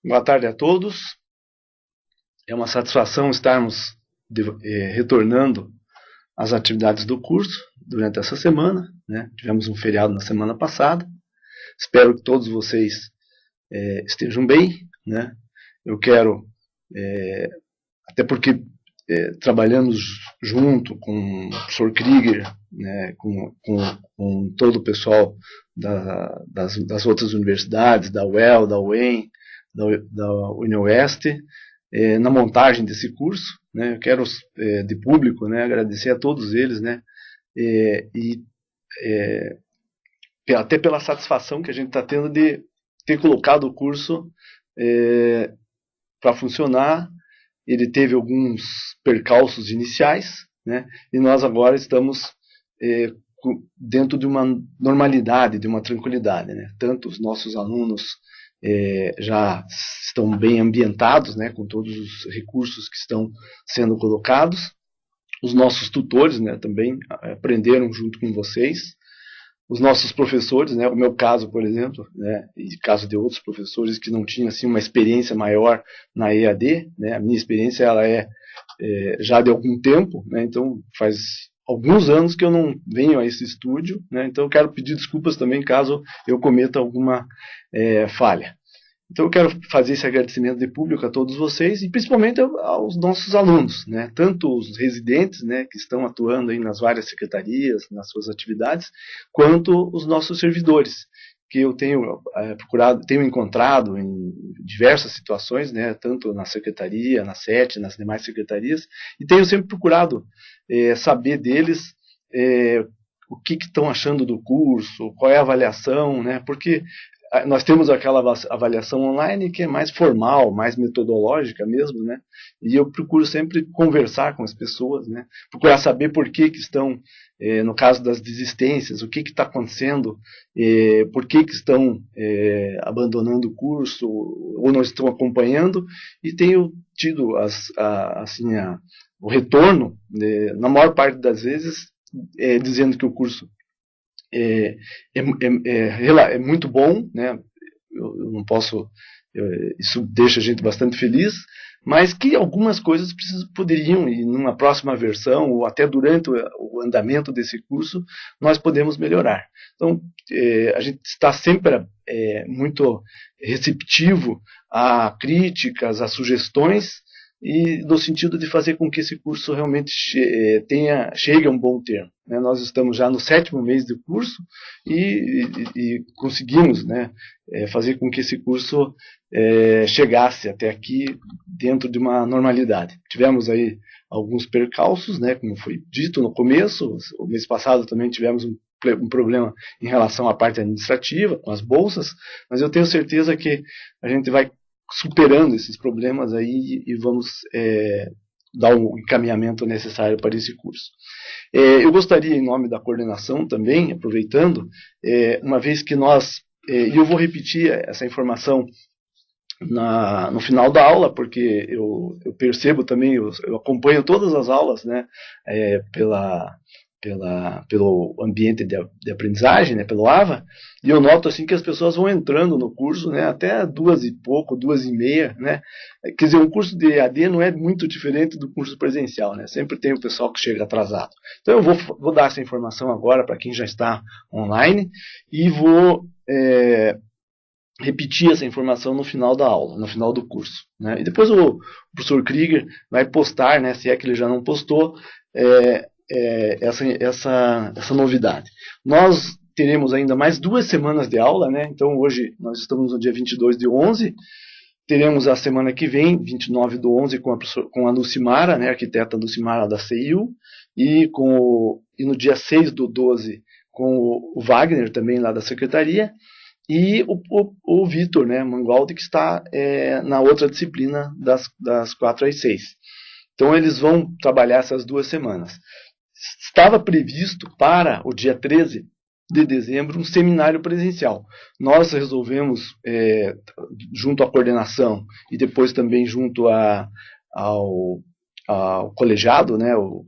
Boa tarde a todos. É uma satisfação estarmos retornando às atividades do curso durante essa semana, né? Tivemos um feriado na semana passada. Espero que todos vocês estejam bem, né? Eu quero, até porque trabalhamos junto com o professor Krieger, né, com todo o pessoal das outras universidades, da UEL, da UEM, da UniOeste, na montagem desse curso, né. Eu quero, de público, né, agradecer a todos eles, né, até pela satisfação que a gente está tendo de ter colocado o curso para funcionar. Ele teve alguns percalços iniciais, né, e nós agora estamos dentro de uma normalidade, de uma tranquilidade, né. Tanto os nossos alunos já estão bem ambientados, né, com todos os recursos que estão sendo colocados. Os nossos tutores, né, também aprenderam junto com vocês. Os nossos professores, né, o meu caso, por exemplo, né, e caso de outros professores que não tinham assim, uma experiência maior na EAD, né, a minha experiência ela já de algum tempo, né, então faz alguns anos que eu não venho a esse estúdio, né, então eu quero pedir desculpas também caso eu cometa alguma falha. Então eu quero fazer esse agradecimento de público a todos vocês e principalmente aos nossos alunos, né? Tanto os residentes, né, que estão atuando aí nas várias secretarias, nas suas atividades, quanto os nossos servidores, que eu tenho tenho encontrado em diversas situações, né, tanto na secretaria, na SET, nas demais secretarias, e tenho sempre procurado saber deles o que estão achando do curso, qual é a avaliação, né, porque nós temos aquela avaliação online que é mais formal, mais metodológica mesmo, né? E eu procuro sempre conversar com as pessoas, né? Procurar saber por que estão, no caso das desistências, o que está acontecendo, por que estão abandonando o curso ou não estão acompanhando, e tenho tido o retorno, na maior parte das vezes, dizendo que o curso é muito bom, né? Eu não posso, isso deixa a gente bastante feliz, mas que algumas coisas poderiam, e numa próxima versão, ou até durante o andamento desse curso, nós podemos melhorar. Então, a gente está sempre muito receptivo a críticas, a sugestões, e no sentido de fazer com que esse curso realmente chegue a um bom termo, né? Nós estamos já no 7º mês do curso e conseguimos, né, fazer com que esse curso chegasse até aqui dentro de uma normalidade. Tivemos aí alguns percalços, né, como foi dito no começo. O mês passado também tivemos um problema em relação à parte administrativa, com as bolsas, mas eu tenho certeza que a gente vai superando esses problemas aí e vamos dar o encaminhamento necessário para esse curso. Eu gostaria, em nome da coordenação também, aproveitando, uma vez que e eu vou repetir essa informação no final da aula, porque eu percebo também, eu acompanho todas as aulas, né, pelo ambiente de aprendizagem, né, pelo AVA, e eu noto assim que as pessoas vão entrando no curso, né, até 2 e pouco, 2 e meia, né. Quer dizer, o curso de EAD não é muito diferente do curso presencial, né, sempre tem o pessoal que chega atrasado. Então eu vou dar essa informação agora para quem já está online e vou repetir essa informação no final da aula, no final do curso, né. E depois o professor Krieger vai postar, né, se é que ele já não postou, essa novidade. Nós teremos ainda mais 2 semanas de aula, né? Então hoje nós estamos no dia 22/11, teremos a semana que vem, 29/11, com a Lucimara, né, arquiteta Lucimara da CIU, e no dia 6/12 com o Wagner, também lá da secretaria, e o Vitor, né, Mangualde, que está na outra disciplina das 4 às 6. Então eles vão trabalhar essas 2 semanas. Estava previsto para o dia 13 de dezembro um seminário presencial. Nós resolvemos, junto à coordenação e depois também junto ao colegiado, né, o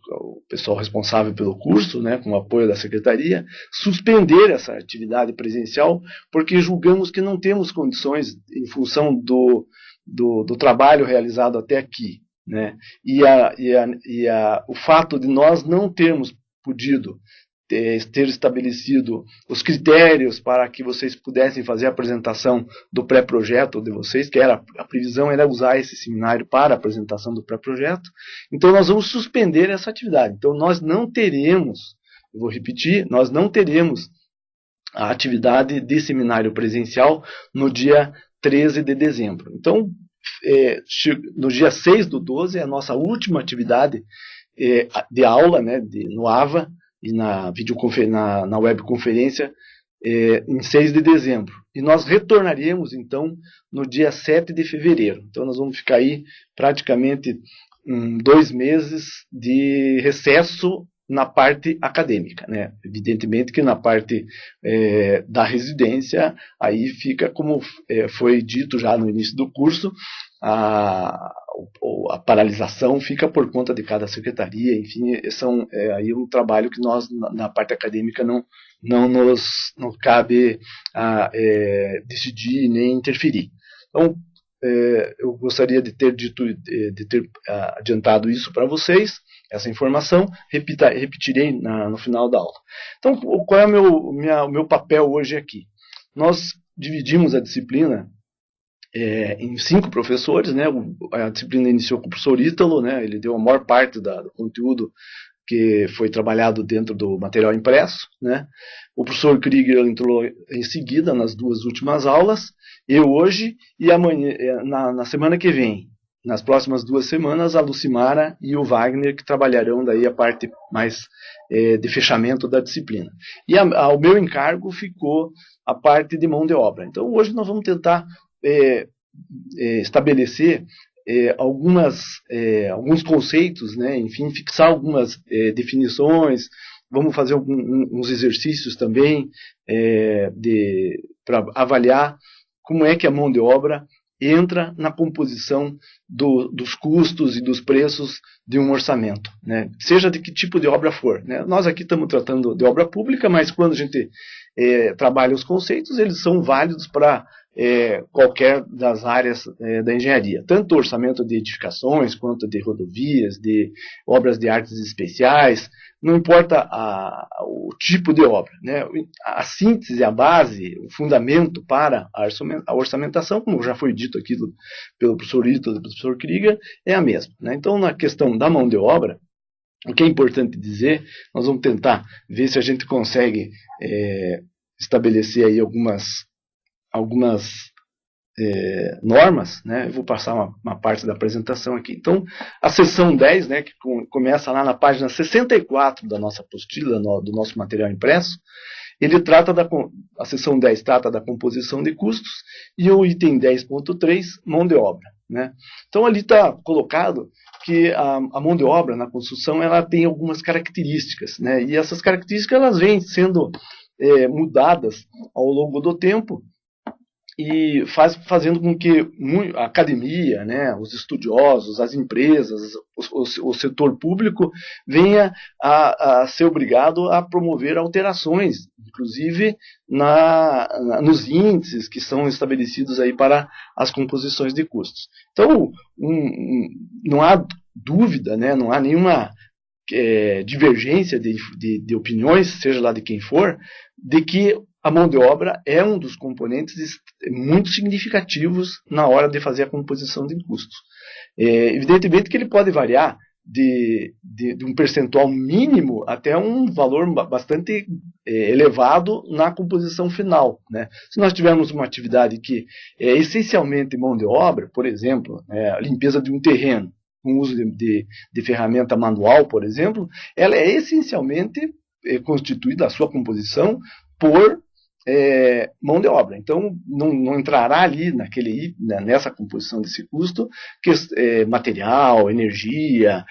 pessoal responsável pelo curso, né, com o apoio da secretaria, suspender essa atividade presencial, porque julgamos que não temos condições, em função do trabalho realizado até aqui, né, o fato de nós não termos podido ter estabelecido os critérios para que vocês pudessem fazer a apresentação do pré-projeto de vocês, que a previsão era usar esse seminário para a apresentação do pré-projeto. Então nós vamos suspender essa atividade. Então nós não teremos, eu vou repetir, nós não teremos a atividade de seminário presencial no dia 13 de dezembro. Então, no dia 6/12 é a nossa última atividade de aula, né, no AVA, e na webconferência em 6 de dezembro. E nós retornaremos, então, no dia 7 de fevereiro. Então, nós vamos ficar aí praticamente 2 meses de recesso na parte acadêmica, né? Evidentemente que na parte da residência, aí fica, como foi dito já no início do curso, a paralisação fica por conta de cada secretaria, enfim, são aí um trabalho que nós, na parte acadêmica, não nos cabe decidir nem interferir. Então, eu gostaria de ter adiantado isso para vocês, essa informação, repetirei no final da aula. Então, qual é o meu papel hoje aqui? Nós dividimos a disciplina em 5 professores, né? A disciplina iniciou com o professor Ítalo, né? Ele deu a maior parte do conteúdo que foi trabalhado dentro do material impresso, né? O professor Krieger entrou em seguida nas 2 últimas aulas, eu hoje, e amanhã, na semana que vem, nas próximas 2 semanas, a Lucimara e o Wagner, que trabalharão daí a parte mais de fechamento da disciplina. E ao meu encargo ficou a parte de mão de obra. Então hoje nós vamos tentar estabelecer alguns conceitos, né? Enfim, fixar algumas definições, vamos fazer uns exercícios também para avaliar como é que a mão de obra entra na composição dos custos e dos preços de um orçamento, né? Seja de que tipo de obra for, né? Nós aqui estamos tratando de obra pública, mas quando a gente trabalha os conceitos, eles são válidos para qualquer das áreas da engenharia, tanto orçamento de edificações, quanto de rodovias, de obras de artes especiais, não importa o tipo de obra, né? A síntese, a base, o fundamento para a orçamentação, como já foi dito aqui pelo professor Ito e do professor Krieger, é a mesma, né? Então, na questão da mão de obra, o que é importante dizer, nós vamos tentar ver se a gente consegue estabelecer aí algumas normas, né? Eu vou passar uma parte da apresentação aqui. Então, a seção 10, né, que começa lá na página 64 da nossa apostila, do nosso material impresso, a seção 10 trata da composição de custos, e o item 10.3, mão de obra, né? Então, ali está colocado que a mão de obra na construção ela tem algumas características, né? E essas características elas vêm sendo mudadas ao longo do tempo, e fazendo com que a academia, né, os estudiosos, as empresas, o setor público venha a ser obrigado a promover alterações, inclusive nos índices que são estabelecidos aí para as composições de custos. Então, não há dúvida, né, não há nenhuma divergência de opiniões, seja lá de quem for, de que a mão de obra é um dos componentes muito significativos na hora de fazer a composição de custos. Evidentemente que ele pode variar de um percentual mínimo até um valor bastante elevado na composição final, né? Se nós tivermos uma atividade que é essencialmente mão de obra, por exemplo, a limpeza de um terreno, com uso de ferramenta manual, por exemplo, ela é essencialmente constituída, a sua composição, por mão de obra. Então, não entrará ali nessa composição desse custo material, energia,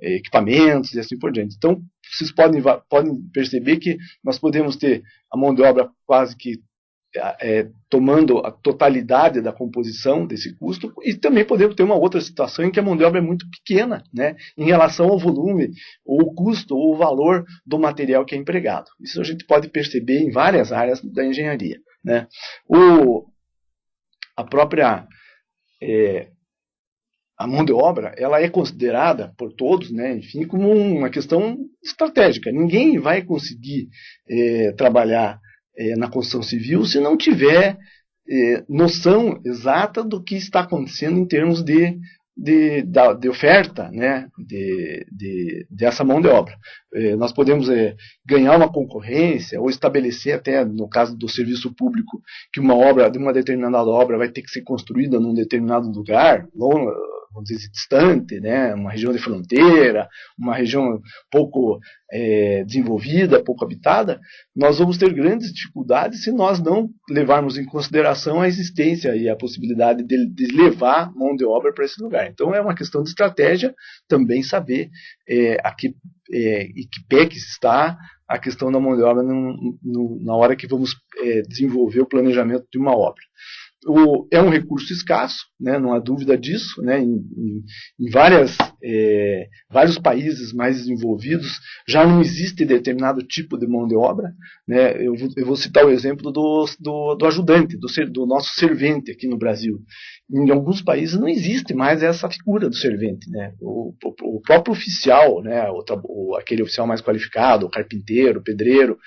equipamentos e assim por diante. Então, vocês podem perceber que nós podemos ter a mão de obra quase que tomando a totalidade da composição desse custo, e também podemos ter uma outra situação em que a mão de obra é muito pequena, né, em relação ao volume, ou o custo, ou o valor do material que é empregado. Isso a gente pode perceber em várias áreas da engenharia, né. A própria a mão de obra ela é considerada por todos, né, enfim, como uma questão estratégica. Ninguém vai conseguir trabalhar na construção civil se não tiver noção exata do que está acontecendo em termos de oferta, né, dessa mão de obra. Nós podemos ganhar uma concorrência ou estabelecer até, no caso do serviço público, que uma determinada obra vai ter que ser construída num determinado lugar, vamos dizer, distante, né, uma região de fronteira, uma região pouco desenvolvida, pouco habitada. Nós vamos ter grandes dificuldades se nós não levarmos em consideração a existência e a possibilidade de levar mão de obra para esse lugar. Então é uma questão de estratégia também saber em que pé que está a questão da mão de obra na hora que vamos desenvolver o planejamento de uma obra. É um recurso escasso, né, não há dúvida disso, né, em vários países mais desenvolvidos já não existe determinado tipo de mão de obra, né. Eu vou citar o exemplo do ajudante, do nosso servente aqui no Brasil. Em alguns países não existe mais essa figura do servente, né. O próprio oficial, né, aquele oficial mais qualificado, o carpinteiro, o pedreiro,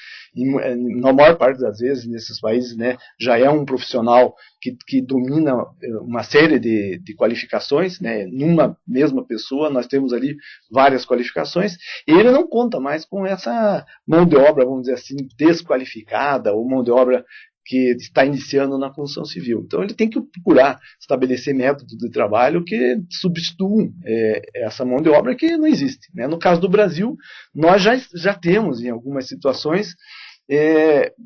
na maior parte das vezes nesses países, né, já é um profissional que domina uma série de qualificações, né, numa mesma pessoa nós temos ali várias qualificações, e ele não conta mais com essa mão de obra, vamos dizer assim, desqualificada, ou mão de obra que está iniciando na construção civil. Então ele tem que procurar estabelecer métodos de trabalho que substituam essa mão de obra que não existe, né. No caso do Brasil, nós já temos em algumas situações,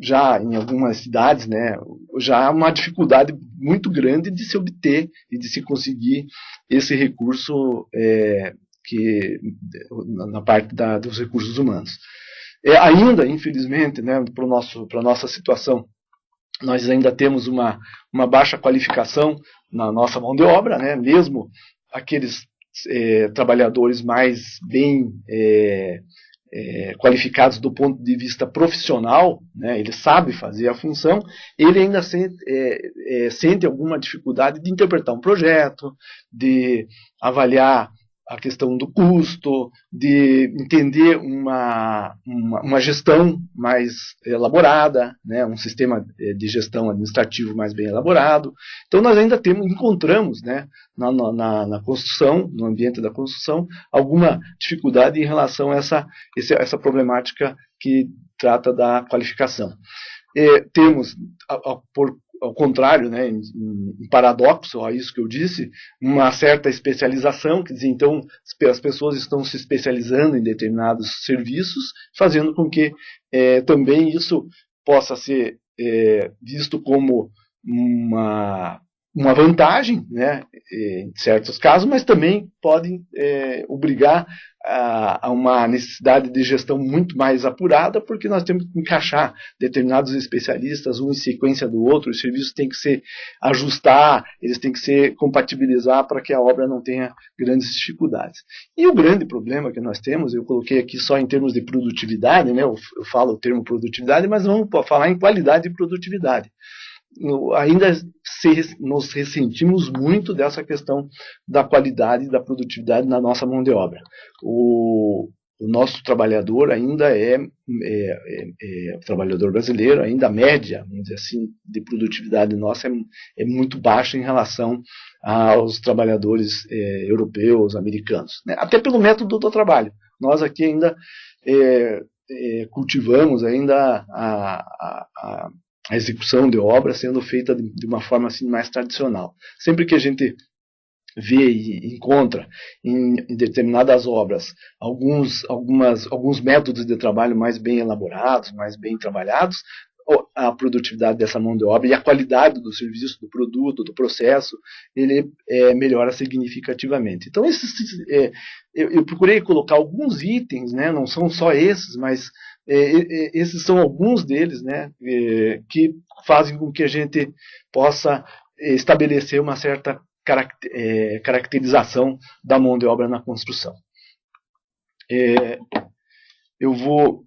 já em algumas cidades, né, já há uma dificuldade muito grande de se obter e de se conseguir esse recurso na parte dos recursos humanos. Ainda, infelizmente, né, para a nossa situação, nós ainda temos uma baixa qualificação na nossa mão de obra, né, mesmo aqueles trabalhadores mais bem qualificados do ponto de vista profissional, né, ele sabe fazer a função, ele ainda sente alguma dificuldade de interpretar um projeto, de avaliar a questão do custo, de entender uma gestão mais elaborada, né, um sistema de gestão administrativo mais bem elaborado. Então nós ainda encontramos, né, na construção, no ambiente da construção, alguma dificuldade em relação a essa problemática que trata da qualificação. Temos, ao contrário, né, em paradoxo a isso que eu disse, uma certa especialização, quer dizer, então as pessoas estão se especializando em determinados serviços, fazendo com que também isso possa ser visto como uma vantagem, né, em certos casos, mas também podem obrigar a uma necessidade de gestão muito mais apurada, porque nós temos que encaixar determinados especialistas, um em sequência do outro, os serviços têm que se ajustar, eles têm que se compatibilizar para que a obra não tenha grandes dificuldades. E o grande problema que nós temos, eu coloquei aqui só em termos de produtividade, né, eu falo o termo produtividade, mas vamos falar em qualidade e produtividade. Ainda nos ressentimos muito dessa questão da qualidade e da produtividade na nossa mão de obra. O nosso trabalhador ainda o trabalhador brasileiro, ainda a média, vamos dizer assim, de produtividade nossa é muito baixa em relação aos trabalhadores europeus, americanos, né? Até pelo método do trabalho. Nós aqui ainda cultivamos ainda a execução de obra sendo feita de uma forma assim mais tradicional. Sempre que a gente vê e encontra em determinadas obras alguns métodos de trabalho mais bem elaborados, mais bem trabalhados, a produtividade dessa mão de obra e a qualidade do serviço, do produto, do processo, ele melhora significativamente. Então, eu procurei colocar alguns itens, né, não são só esses, mas esses são alguns deles, né, que fazem com que a gente possa estabelecer uma certa caracterização da mão de obra na construção. Eu vou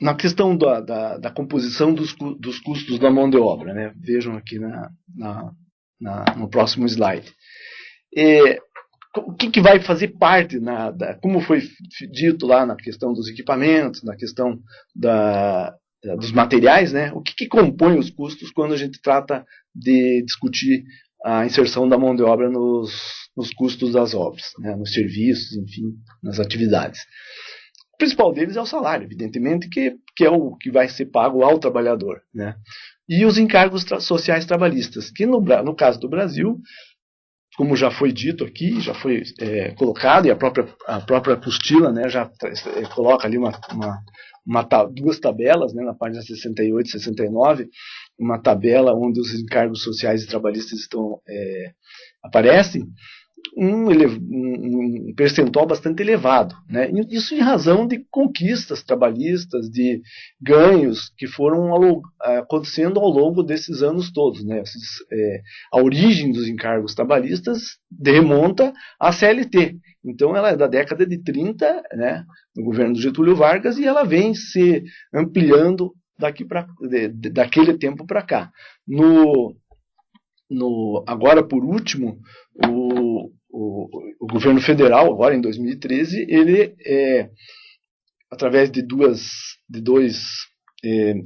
na questão da composição dos custos da mão de obra, né? Vejam aqui no próximo slide. O que vai fazer parte, como foi dito lá na questão dos equipamentos, na questão dos materiais, né? O que compõe os custos quando a gente trata de discutir a inserção da mão de obra nos custos das obras, né? Nos serviços, enfim, nas atividades. O principal deles é o salário, evidentemente, que é o que vai ser pago ao trabalhador, né? E os encargos sociais trabalhistas, que no caso do Brasil, como já foi dito aqui, já foi colocado, e a própria apostila, né, já coloca ali duas tabelas, né, na página 68 e 69, uma tabela onde os encargos sociais e trabalhistas aparecem, um percentual bastante elevado, né? Isso em razão de conquistas trabalhistas, de ganhos que foram acontecendo ao longo desses anos todos, né? A origem dos encargos trabalhistas remonta à CLT. Então ela é da década de 30, né, no governo do Getúlio Vargas, e ela vem se ampliando daquele tempo para cá. Agora, por último, o governo federal, agora em 2013, ele, através de dois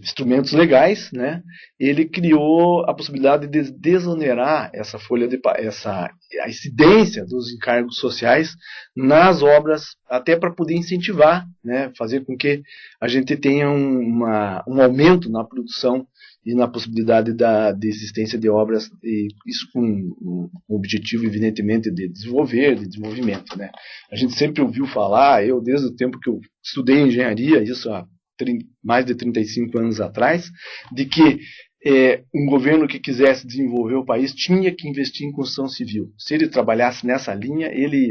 instrumentos legais, né, ele criou a possibilidade de desonerar a incidência dos encargos sociais nas obras, até para poder incentivar, né, fazer com que a gente tenha um aumento na produção e na possibilidade de existência de obras, e isso com o objetivo, evidentemente, de desenvolvimento, né. A gente sempre ouviu falar, eu desde o tempo que eu estudei engenharia, isso há mais de 35 anos atrás, de que um governo que quisesse desenvolver o país tinha que investir em construção civil. Se ele trabalhasse nessa linha, ele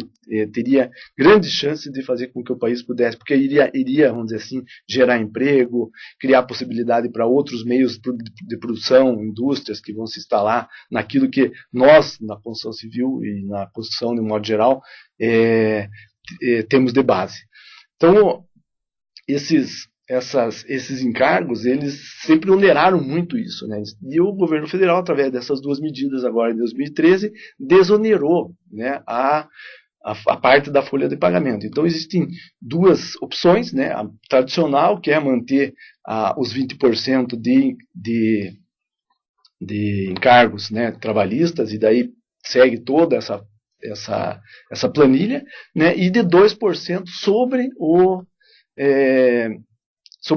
teria grandes chances de fazer com que o país pudesse, porque iria, vamos dizer assim, gerar emprego, criar possibilidade para outros meios de produção, indústrias que vão se instalar naquilo que nós, na construção civil e na construção de um modo geral, temos de base. Então, esses encargos, eles sempre oneraram muito isso, né? E o governo federal, através dessas duas medidas agora em 2013, desonerou, né, a parte da folha de pagamento. Então existem duas opções, né? A tradicional, que é manter os 20% de encargos, né, trabalhistas, e daí segue toda essa planilha, né? E de 2% sobre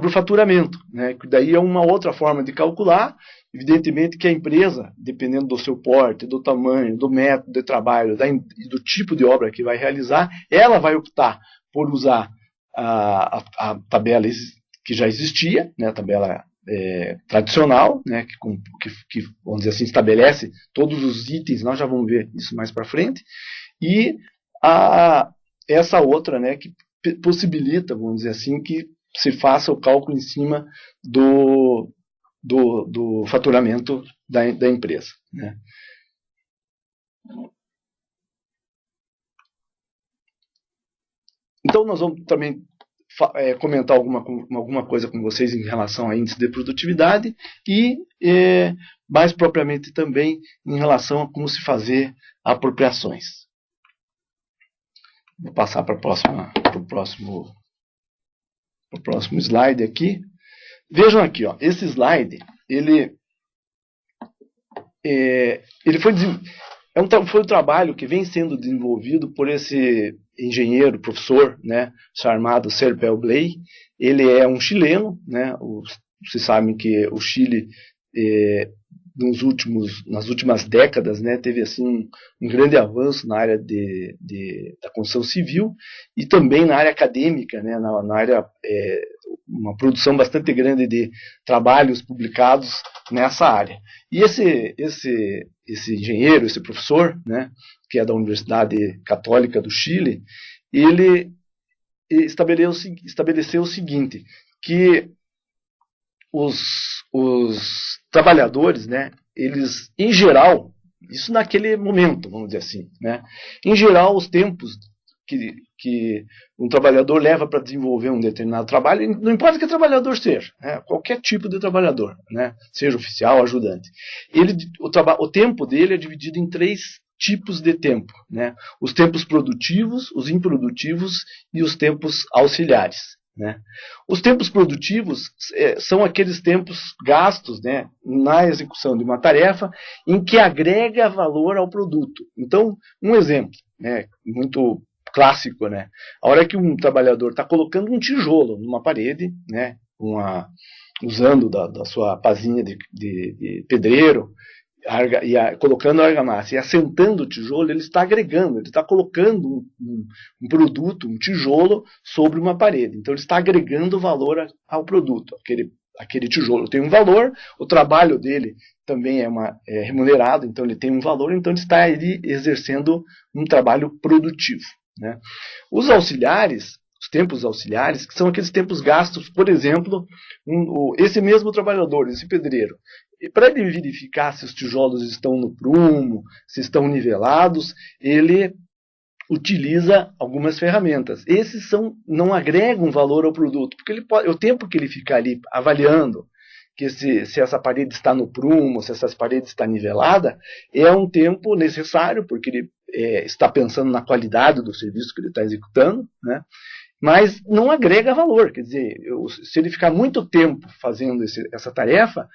o faturamento, né? Que daí é uma outra forma de calcular. Evidentemente que a empresa, dependendo do seu porte, do tamanho, do método de trabalho e do tipo de obra que vai realizar, ela vai optar por usar a tabela que já existia, né? A tabela tradicional, né? Que, vamos dizer assim, estabelece todos os itens, nós já vamos ver isso mais para frente, e essa outra, né, que possibilita, vamos dizer assim, que se faça o cálculo em cima do faturamento da empresa, né? Então nós vamos também comentar alguma coisa com vocês em relação a índice de produtividade e mais propriamente também em relação a como se fazer apropriações. Vou passar para o próximo slide aqui. Vejam aqui, ó, esse slide, ele foi um trabalho que vem sendo desenvolvido por esse engenheiro, professor, né, chamado Serpel Blay. Ele é um chileno, né? Vocês sabem que o Chile, nas últimas décadas, né, teve assim um grande avanço na área da construção civil e também na área acadêmica, né, na área, uma produção bastante grande de trabalhos publicados nessa área. E esse engenheiro, esse professor, né, que é da Universidade Católica do Chile, ele estabeleceu o seguinte, que os trabalhadores, né, eles, em geral, isso naquele momento, vamos dizer assim, né, em geral, os tempos que um trabalhador leva para desenvolver um determinado trabalho, não importa que trabalhador seja, né, qualquer tipo de trabalhador, né, seja oficial, ajudante. O tempo dele é dividido em 3 tipos de tempo, né, os tempos produtivos, os improdutivos e os tempos auxiliares. Né. Os tempos produtivos são aqueles tempos gastos, né, na execução de uma tarefa em que agrega valor ao produto. Então, um exemplo, né, muito clássico, né, a hora que um trabalhador está colocando um tijolo numa parede, né, usando da sua pazinha de pedreiro, colocando a argamassa e assentando o tijolo, ele está agregando, ele está colocando um produto, um tijolo sobre uma parede. Então ele está agregando valor ao produto. Aquele tijolo tem um valor, o trabalho dele também é remunerado, então ele tem um valor, então ele está exercendo um trabalho produtivo. Né? Os auxiliares, os tempos auxiliares, que são aqueles tempos gastos, por exemplo, esse mesmo trabalhador, esse pedreiro, para ele verificar se os tijolos estão no prumo, se estão nivelados, ele utiliza algumas ferramentas. Esses não agregam valor ao produto, porque o tempo que ele fica ali avaliando que se essa parede está no prumo, se essa parede está nivelada, é um tempo necessário, porque ele está pensando na qualidade do serviço que ele está executando, né? Mas não agrega valor. Quer dizer, se ele ficar muito tempo fazendo essa tarefa,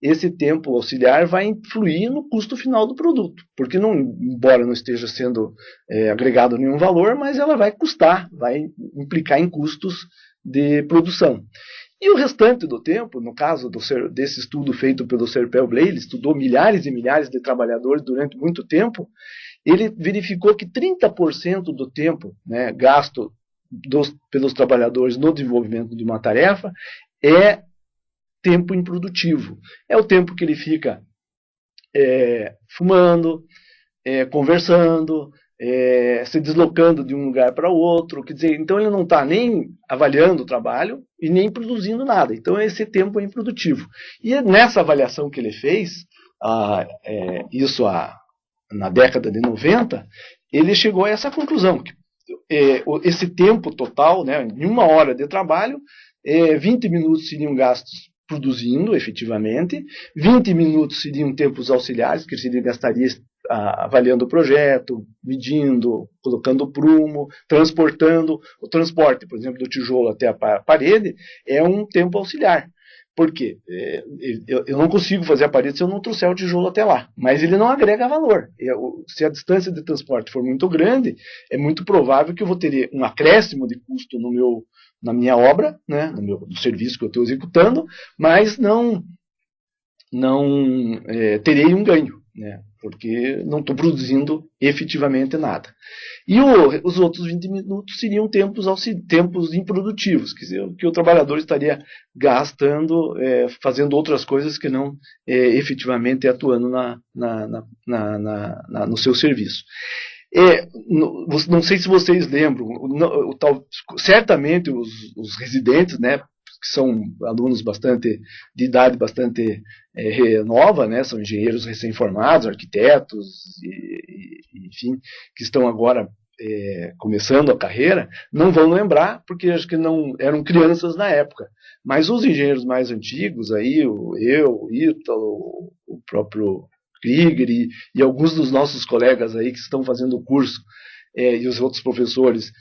esse tempo auxiliar vai influir no custo final do produto, porque embora não esteja sendo agregado nenhum valor, mas ela vai custar, vai implicar em custos de produção. E o restante do tempo, no caso desse estudo feito pelo Serpell Blay, ele estudou milhares e milhares de trabalhadores durante muito tempo, ele verificou que 30% do tempo, né, gasto pelos trabalhadores no desenvolvimento de uma tarefa é tempo improdutivo. É o tempo que ele fica fumando, conversando, se deslocando de um lugar para outro. Quer dizer, então ele não está nem avaliando o trabalho e nem produzindo nada. Então esse tempo é improdutivo. E nessa avaliação que ele fez, na década de 90, ele chegou a essa conclusão, que esse tempo total, né, em uma hora de trabalho, 20 minutos seriam gastos produzindo efetivamente, 20 minutos seriam tempos auxiliares, que ele gastaria avaliando o projeto, medindo, colocando o prumo, transportando. O transporte, por exemplo, do tijolo até a parede é um tempo auxiliar. Por quê? Eu não consigo fazer a parede se eu não trouxer o tijolo até lá. Mas ele não agrega valor. Se a distância de transporte for muito grande, é muito provável que eu vou ter um acréscimo de custo na minha obra, né, no serviço que eu estou executando, mas não terei um ganho, né, porque não estou produzindo efetivamente nada. E os outros 20 minutos seriam tempos improdutivos, que o trabalhador estaria gastando, fazendo outras coisas que não efetivamente atuando no seu serviço. Não sei se vocês lembram, certamente os residentes, né, que são alunos de idade bastante nova, né, são engenheiros recém-formados, arquitetos, enfim, que estão agora começando a carreira, não vão lembrar, porque acho que não eram crianças na época. Mas os engenheiros mais antigos, aí, o Ítalo, o próprio Krieger e alguns dos nossos colegas aí que estão fazendo o curso, e os outros professores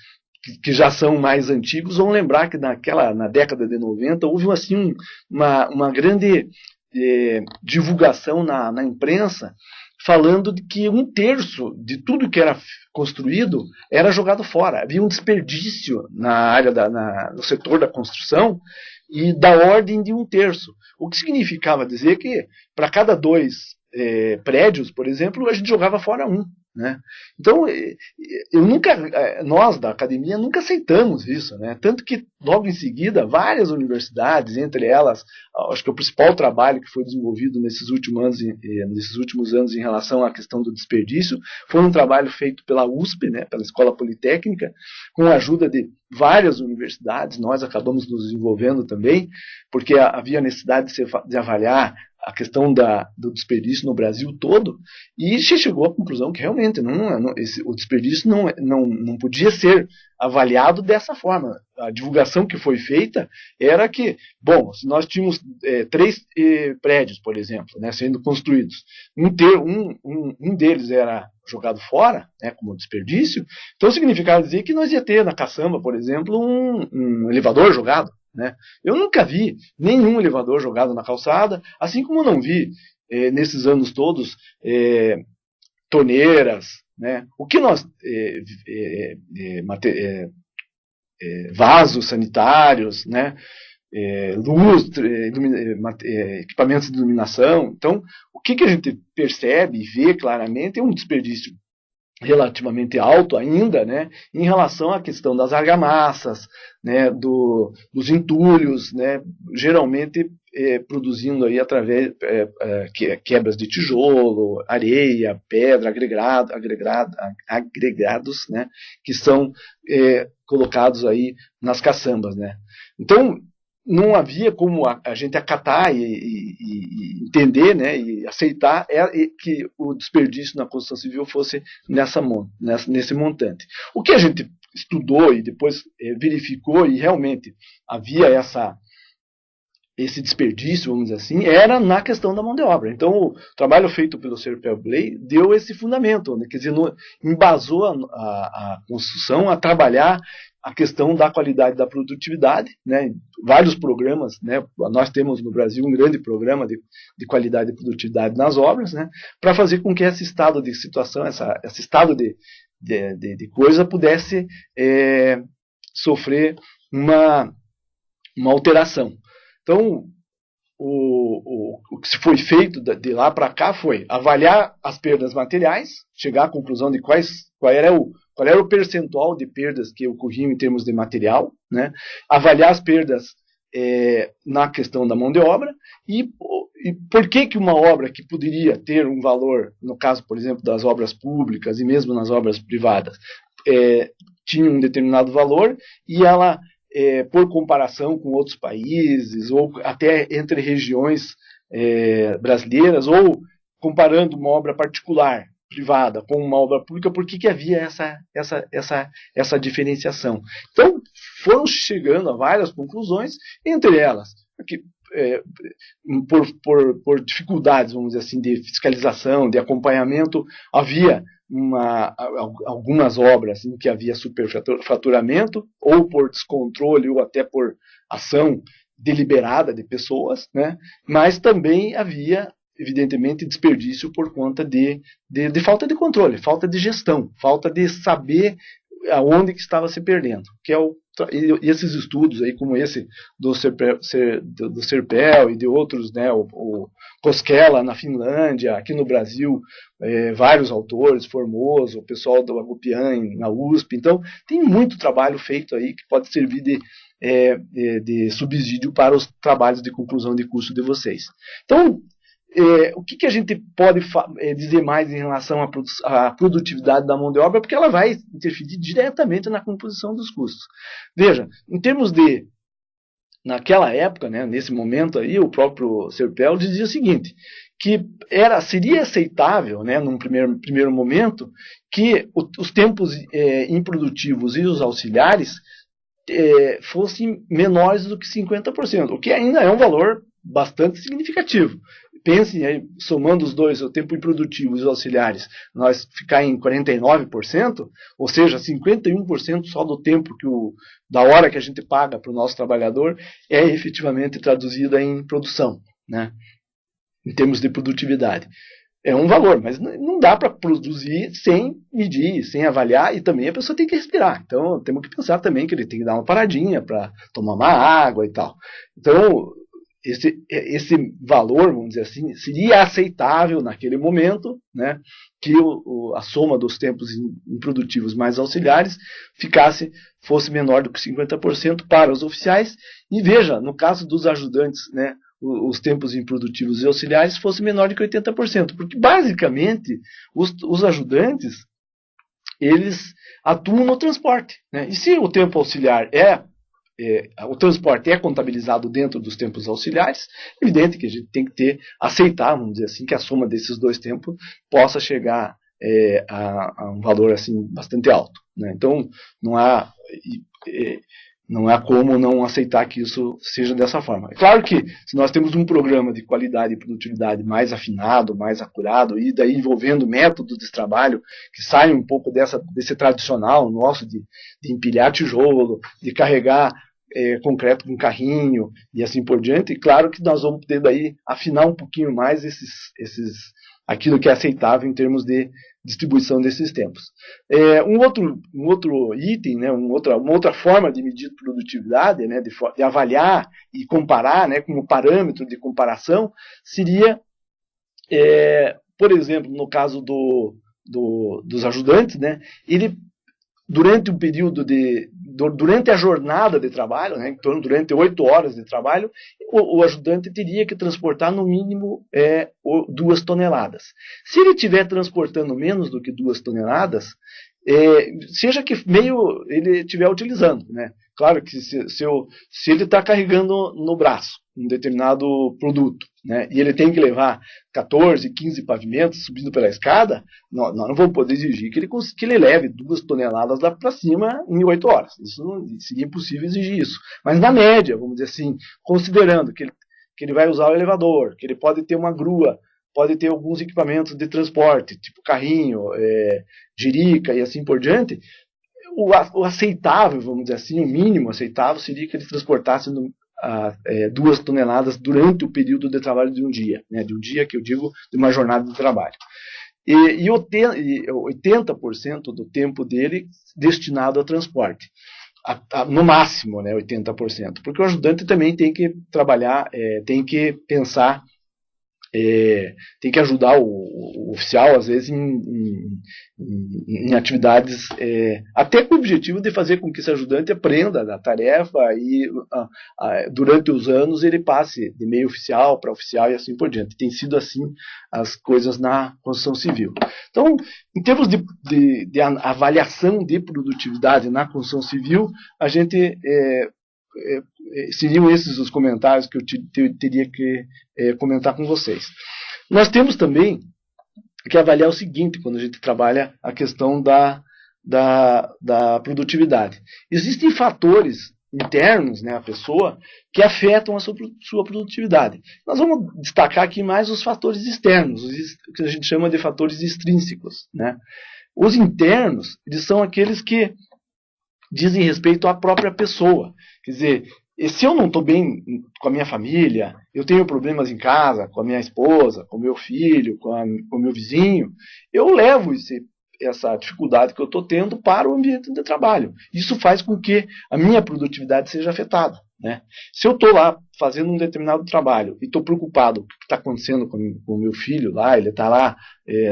que já são mais antigos, vão lembrar que na década de 90 houve assim, uma grande divulgação na imprensa, falando de que 1/3 de tudo que era construído era jogado fora. Havia um desperdício na área no setor da construção e da ordem de 1/3. O que significava dizer que para cada 2 prédios, por exemplo, a gente jogava fora 1. Né? Então, nós da academia nunca aceitamos isso, né? Tanto que logo em seguida várias universidades, entre elas, acho que o principal trabalho que foi desenvolvido nesses últimos anos em relação à questão do desperdício foi um trabalho feito pela USP, né, pela Escola Politécnica, com a ajuda de várias universidades. Nós acabamos nos desenvolvendo também, porque havia necessidade de avaliar a questão do desperdício no Brasil todo, e chegou à conclusão que realmente o desperdício não podia ser avaliado dessa forma. A divulgação que foi feita era que, bom, se nós tínhamos 3 prédios, por exemplo, né, sendo construídos, um deles era jogado fora, né, como desperdício, então significava dizer que nós ia ter na caçamba, por exemplo, um elevador jogado. Né? Eu nunca vi nenhum elevador jogado na calçada, assim como não vi, nesses anos todos, torneiras, né? O que nós vasos sanitários, né? Luz, equipamentos de iluminação. Então, o que a gente percebe e vê claramente é um desperdício relativamente alto ainda, né, em relação à questão das argamassas, né, dos entulhos, né, geralmente produzindo aí através quebras de tijolo, areia, pedra, agregados, né, que são colocados aí nas caçambas, né. Então, não havia como a gente acatar e entender, né, e aceitar que o desperdício na construção civil fosse nesse montante. O que a gente estudou e depois verificou, e realmente havia esse desperdício, vamos dizer assim, era na questão da mão de obra. Então, o trabalho feito pelo Serpel Blay deu esse fundamento, né, quer dizer, embasou a construção a trabalhar a questão da qualidade da produtividade, né, vários programas, né, nós temos no Brasil um grande programa de qualidade e produtividade nas obras, né, para fazer com que esse estado de situação, esse estado de coisa pudesse sofrer uma alteração. Então, o que foi feito de lá para cá foi avaliar as perdas materiais, chegar à conclusão de qual era o percentual de perdas que ocorriam em termos de material, né? Avaliar as perdas na questão da mão de obra e por que uma obra que poderia ter um valor, no caso, por exemplo, das obras públicas e mesmo nas obras privadas, tinha um determinado valor e ela, por comparação com outros países ou até entre regiões brasileiras ou comparando uma obra particular privada com uma obra pública, por que havia essa diferenciação? Então, foram chegando a várias conclusões, entre elas, que, por dificuldades, vamos dizer assim, de fiscalização, de acompanhamento, havia algumas obras em que havia superfaturamento, ou por descontrole, ou até por ação deliberada de pessoas, né? Mas também havia, evidentemente, desperdício por conta de falta de controle, falta de gestão, falta de saber aonde que estava se perdendo, que é e esses estudos aí, como esse do Serpel e de outros, né, o Koskela na Finlândia, aqui no Brasil, vários autores, Formoso, o pessoal do Agupian na USP, então tem muito trabalho feito aí que pode servir de subsídio para os trabalhos de conclusão de curso de vocês. Então, o que a gente pode dizer mais em relação à produtividade da mão de obra, porque ela vai interferir diretamente na composição dos custos. Veja, em termos naquela época, né, nesse momento aí, o próprio Serpel dizia o seguinte, que seria aceitável, né, num primeiro momento, que os tempos improdutivos e os auxiliares fossem menores do que 50%, o que ainda é um valor bastante significativo. Pensem aí, somando os dois, o tempo improdutivo e os auxiliares, nós ficar em 49%, ou seja, 51% só do tempo da hora que a gente paga para o nosso trabalhador é efetivamente traduzida em produção, né? Em termos de produtividade. É um valor, mas não dá para produzir sem medir, sem avaliar, e também a pessoa tem que respirar. Então, temos que pensar também que ele tem que dar uma paradinha para tomar uma água e tal. Então, esse valor, vamos dizer assim, seria aceitável naquele momento, né, que a soma dos tempos improdutivos mais auxiliares fosse menor do que 50% para os oficiais, e veja, no caso dos ajudantes, né, os tempos improdutivos e auxiliares fosse menor do que 80%, porque basicamente os ajudantes, eles atuam no transporte, né, e se o tempo auxiliar o transporte é contabilizado dentro dos tempos auxiliares, é evidente que a gente tem que aceitar, vamos dizer assim, que a soma desses dois tempos possa chegar a um valor assim bastante alto, né? Então não há como não aceitar que isso seja dessa forma. É claro que se nós temos um programa de qualidade e produtividade mais afinado, mais acurado, e daí envolvendo métodos de trabalho que saem um pouco desse tradicional nosso de empilhar tijolo, de carregar concreto com carrinho e assim por diante, e claro que nós vamos ter daí afinar um pouquinho mais aquilo que é aceitável em termos de distribuição desses tempos. Um outro item, né, uma outra forma de medir produtividade, né, de avaliar e comparar, né, como parâmetro de comparação, seria, por exemplo, no caso dos ajudantes, né, ele durante o período durante a jornada de trabalho, né, durante 8 horas de trabalho, o ajudante teria que transportar no mínimo 2 toneladas. Se ele estiver transportando menos do que 2 toneladas, seja que meio ele estiver utilizando, né? Claro que se ele está carregando no braço um determinado produto, né, e ele tem que levar 14, 15 pavimentos subindo pela escada, nós não vamos poder exigir que ele leve 2 toneladas lá para cima em 8 horas. Isso seria impossível exigir isso. Mas na média, vamos dizer assim, considerando que ele vai usar o elevador, que ele pode ter uma grua, pode ter alguns equipamentos de transporte, tipo carrinho, jirica e assim por diante, o aceitável, vamos dizer assim, o mínimo aceitável seria que ele transportasse 2 toneladas durante o período de trabalho de um dia, né, de um dia que eu digo de uma jornada de trabalho. E 80% do tempo dele destinado ao transporte. No máximo, né, 80%. Porque o ajudante também tem que trabalhar, tem que pensar, tem que ajudar o oficial, às vezes, em atividades, até com o objetivo de fazer com que esse ajudante aprenda a tarefa e, durante os anos, ele passe de meio oficial para oficial e assim por diante. Tem sido assim as coisas na construção civil. Então, em termos de avaliação de produtividade na construção civil, a gente... seriam esses os comentários que eu teria que comentar com vocês. Nós temos também que avaliar o seguinte quando a gente trabalha a questão da produtividade. Existem fatores internos, né, à pessoa, que afetam a sua produtividade. Nós vamos destacar aqui mais os fatores externos, o que a gente chama de fatores extrínsecos, né? Os internos, eles são aqueles que dizem respeito à própria pessoa. Quer dizer, se eu não estou bem com a minha família, eu tenho problemas em casa, com a minha esposa, com o meu filho, com o meu vizinho, eu levo essa dificuldade que eu estou tendo para o ambiente de trabalho. Isso faz com que a minha produtividade seja afetada, né? Se eu estou lá fazendo um determinado trabalho e estou preocupado com o que está acontecendo com o meu filho lá, ele está lá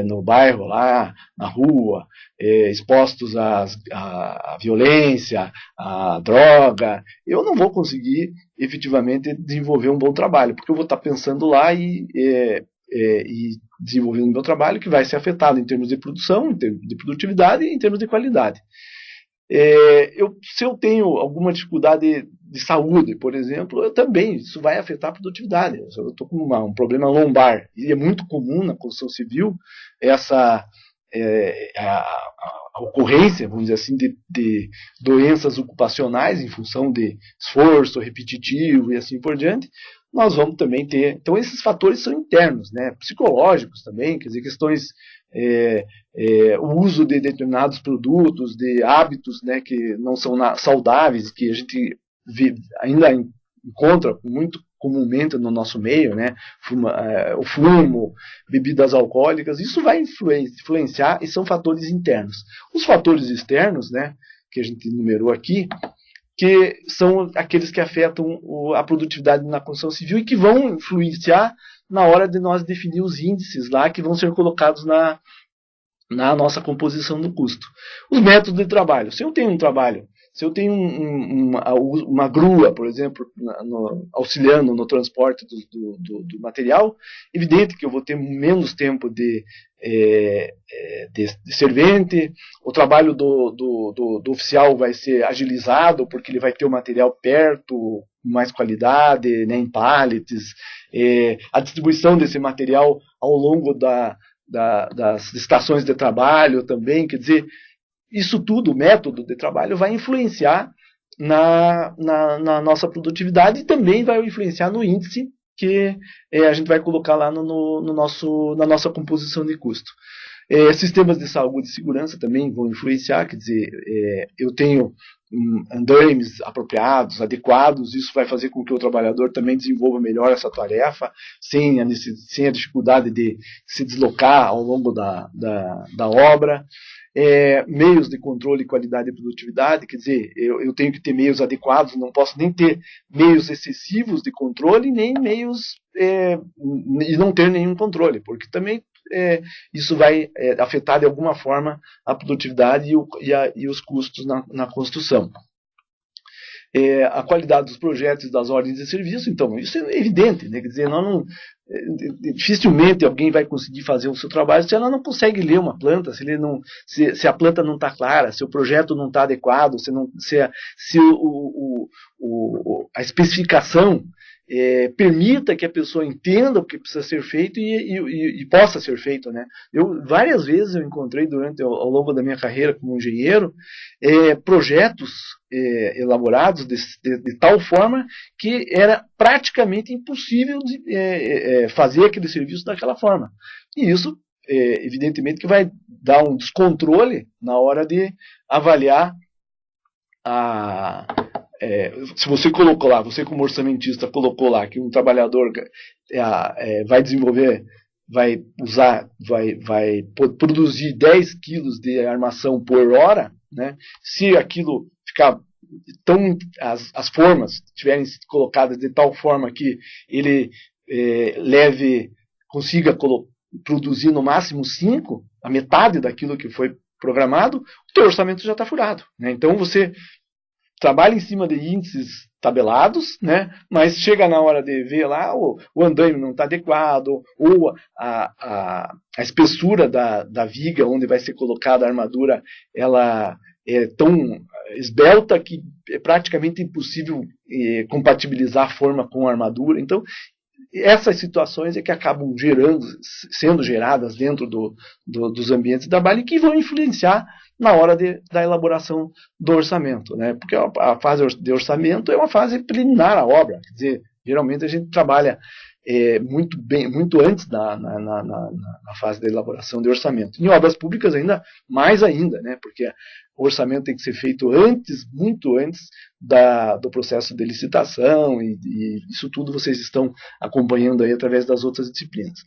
no bairro, lá na rua, expostos à violência, à droga, eu não vou conseguir efetivamente desenvolver um bom trabalho, porque eu vou estar pensando lá e desenvolvendo o meu trabalho que vai ser afetado em termos de produção, em termos de produtividade e em termos de qualidade. Se eu tenho alguma dificuldade de saúde, por exemplo, isso vai afetar a produtividade. Eu estou com um problema lombar, e é muito comum na construção civil a ocorrência, vamos dizer assim, de doenças ocupacionais em função de esforço repetitivo e assim por diante. Nós vamos também ter... Então, esses fatores são internos, né, psicológicos também, quer dizer, questões... o uso de determinados produtos, de hábitos, né, que não são saudáveis, que a gente ainda encontra muito comumente no nosso meio, né, o fumo, bebidas alcoólicas, isso vai influenciar e são fatores internos. Os fatores externos, né, que a gente enumerou aqui, que são aqueles que afetam a produtividade na construção civil e que vão influenciar na hora de nós definir os índices lá que vão ser colocados na nossa composição do custo. Os métodos de trabalho. Se eu tenho um trabalho Se eu tenho uma grua, por exemplo, auxiliando no transporte do material, evidente que eu vou ter menos tempo de servente, o trabalho do oficial vai ser agilizado, porque ele vai ter o material perto, com mais qualidade, né, em pallets, a distribuição desse material ao longo das estações de trabalho também, quer dizer, isso tudo, o método de trabalho, vai influenciar na nossa produtividade e também vai influenciar no índice que a gente vai colocar lá na nossa composição de custo. Sistemas de saúde e segurança também vão influenciar, quer dizer, eu tenho andaimes apropriados, adequados, isso vai fazer com que o trabalhador também desenvolva melhor essa tarefa, sem a dificuldade de se deslocar ao longo da obra. Meios de controle, qualidade e produtividade, quer dizer, eu tenho que ter meios adequados, não posso nem ter meios excessivos de controle, nem meios e não ter nenhum controle, porque também isso vai afetar de alguma forma a produtividade e os custos na construção. A qualidade dos projetos e das ordens de serviço, então, isso é evidente, né? Quer dizer, dificilmente alguém vai conseguir fazer o seu trabalho se ela não consegue ler uma planta, se a planta não está clara, se o projeto não está adequado, se a especificação permita que a pessoa entenda o que precisa ser feito e possa ser feito, né? Várias vezes eu encontrei ao longo da minha carreira como engenheiro projetos elaborados de tal forma que era praticamente impossível de fazer aquele serviço daquela forma. E isso, evidentemente, que vai dar um descontrole na hora de avaliar se você colocou lá, você como orçamentista colocou lá que um trabalhador vai desenvolver, vai produzir 10 quilos de armação por hora, né? Se aquilo ficar as formas estiverem colocadas de tal forma que ele consiga produzir no máximo 5, a metade daquilo que foi programado, o teu orçamento já está furado, né? Então você trabalha em cima de índices tabelados, né? Mas chega na hora de ver lá, o andaime não está adequado, ou a espessura da viga onde vai ser colocada a armadura, ela é tão esbelta que é praticamente impossível compatibilizar a forma com a armadura. Então, essas situações é que acabam sendo geradas dentro dos ambientes de trabalho e que vão influenciar na hora da elaboração do orçamento, né? Porque a fase de orçamento é uma fase preliminar à obra, quer dizer, geralmente a gente trabalha muito antes na fase da elaboração de orçamento. Em obras públicas mais ainda, né? Porque o orçamento tem que ser feito muito antes do processo de licitação e isso tudo vocês estão acompanhando aí através das outras disciplinas.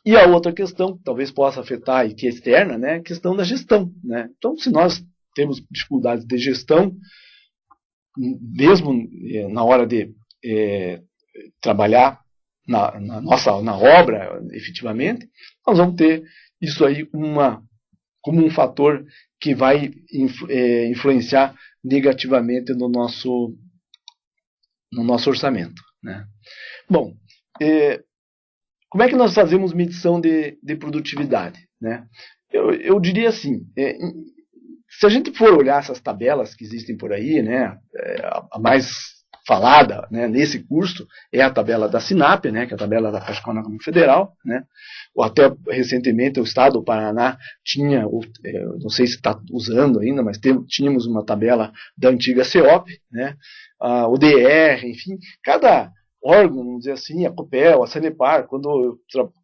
E a outra questão que talvez possa afetar e que é externa, né, é a questão da gestão, né? Então, se nós temos dificuldades de gestão, mesmo na hora de trabalhar na obra, efetivamente, nós vamos ter isso aí como um fator que vai influenciar negativamente no nosso orçamento, né? Bom, como é que nós fazemos medição de produtividade, né? Eu diria assim, se a gente for olhar essas tabelas que existem por aí, né, a mais falada, né, nesse curso é a tabela da SINAP, né, que é a tabela da Caixa Econômica Federal, né, ou até recentemente o Estado do Paraná tinha, não sei se está usando ainda, mas tínhamos uma tabela da antiga CEOP, né, o DR, enfim, cada órgão, vamos dizer assim, a Copel, a Sanepar, quando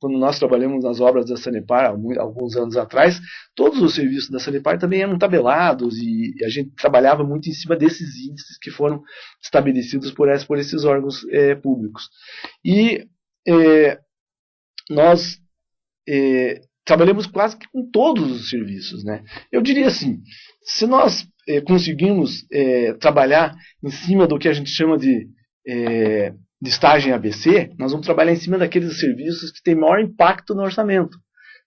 nós trabalhamos nas obras da Sanepar alguns anos atrás, todos os serviços da Sanepar também eram tabelados e a gente trabalhava muito em cima desses índices que foram estabelecidos por esses órgãos públicos. E nós trabalhamos quase que com todos os serviços, né? Eu diria assim, se nós conseguimos trabalhar em cima do que a gente chama de listagem ABC, nós vamos trabalhar em cima daqueles serviços que têm maior impacto no orçamento.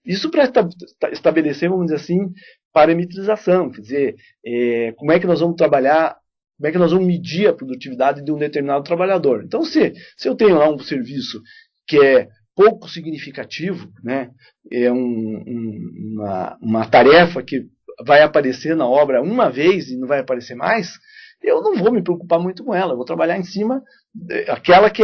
Isso para estabelecer, vamos dizer assim, parametrização, quer dizer, como é que nós vamos trabalhar, como é que nós vamos medir a produtividade de um determinado trabalhador. Então, se eu tenho lá um serviço que é pouco significativo, né, é uma tarefa que vai aparecer na obra uma vez e não vai aparecer mais, eu não vou me preocupar muito com ela, eu vou trabalhar em cima daquela que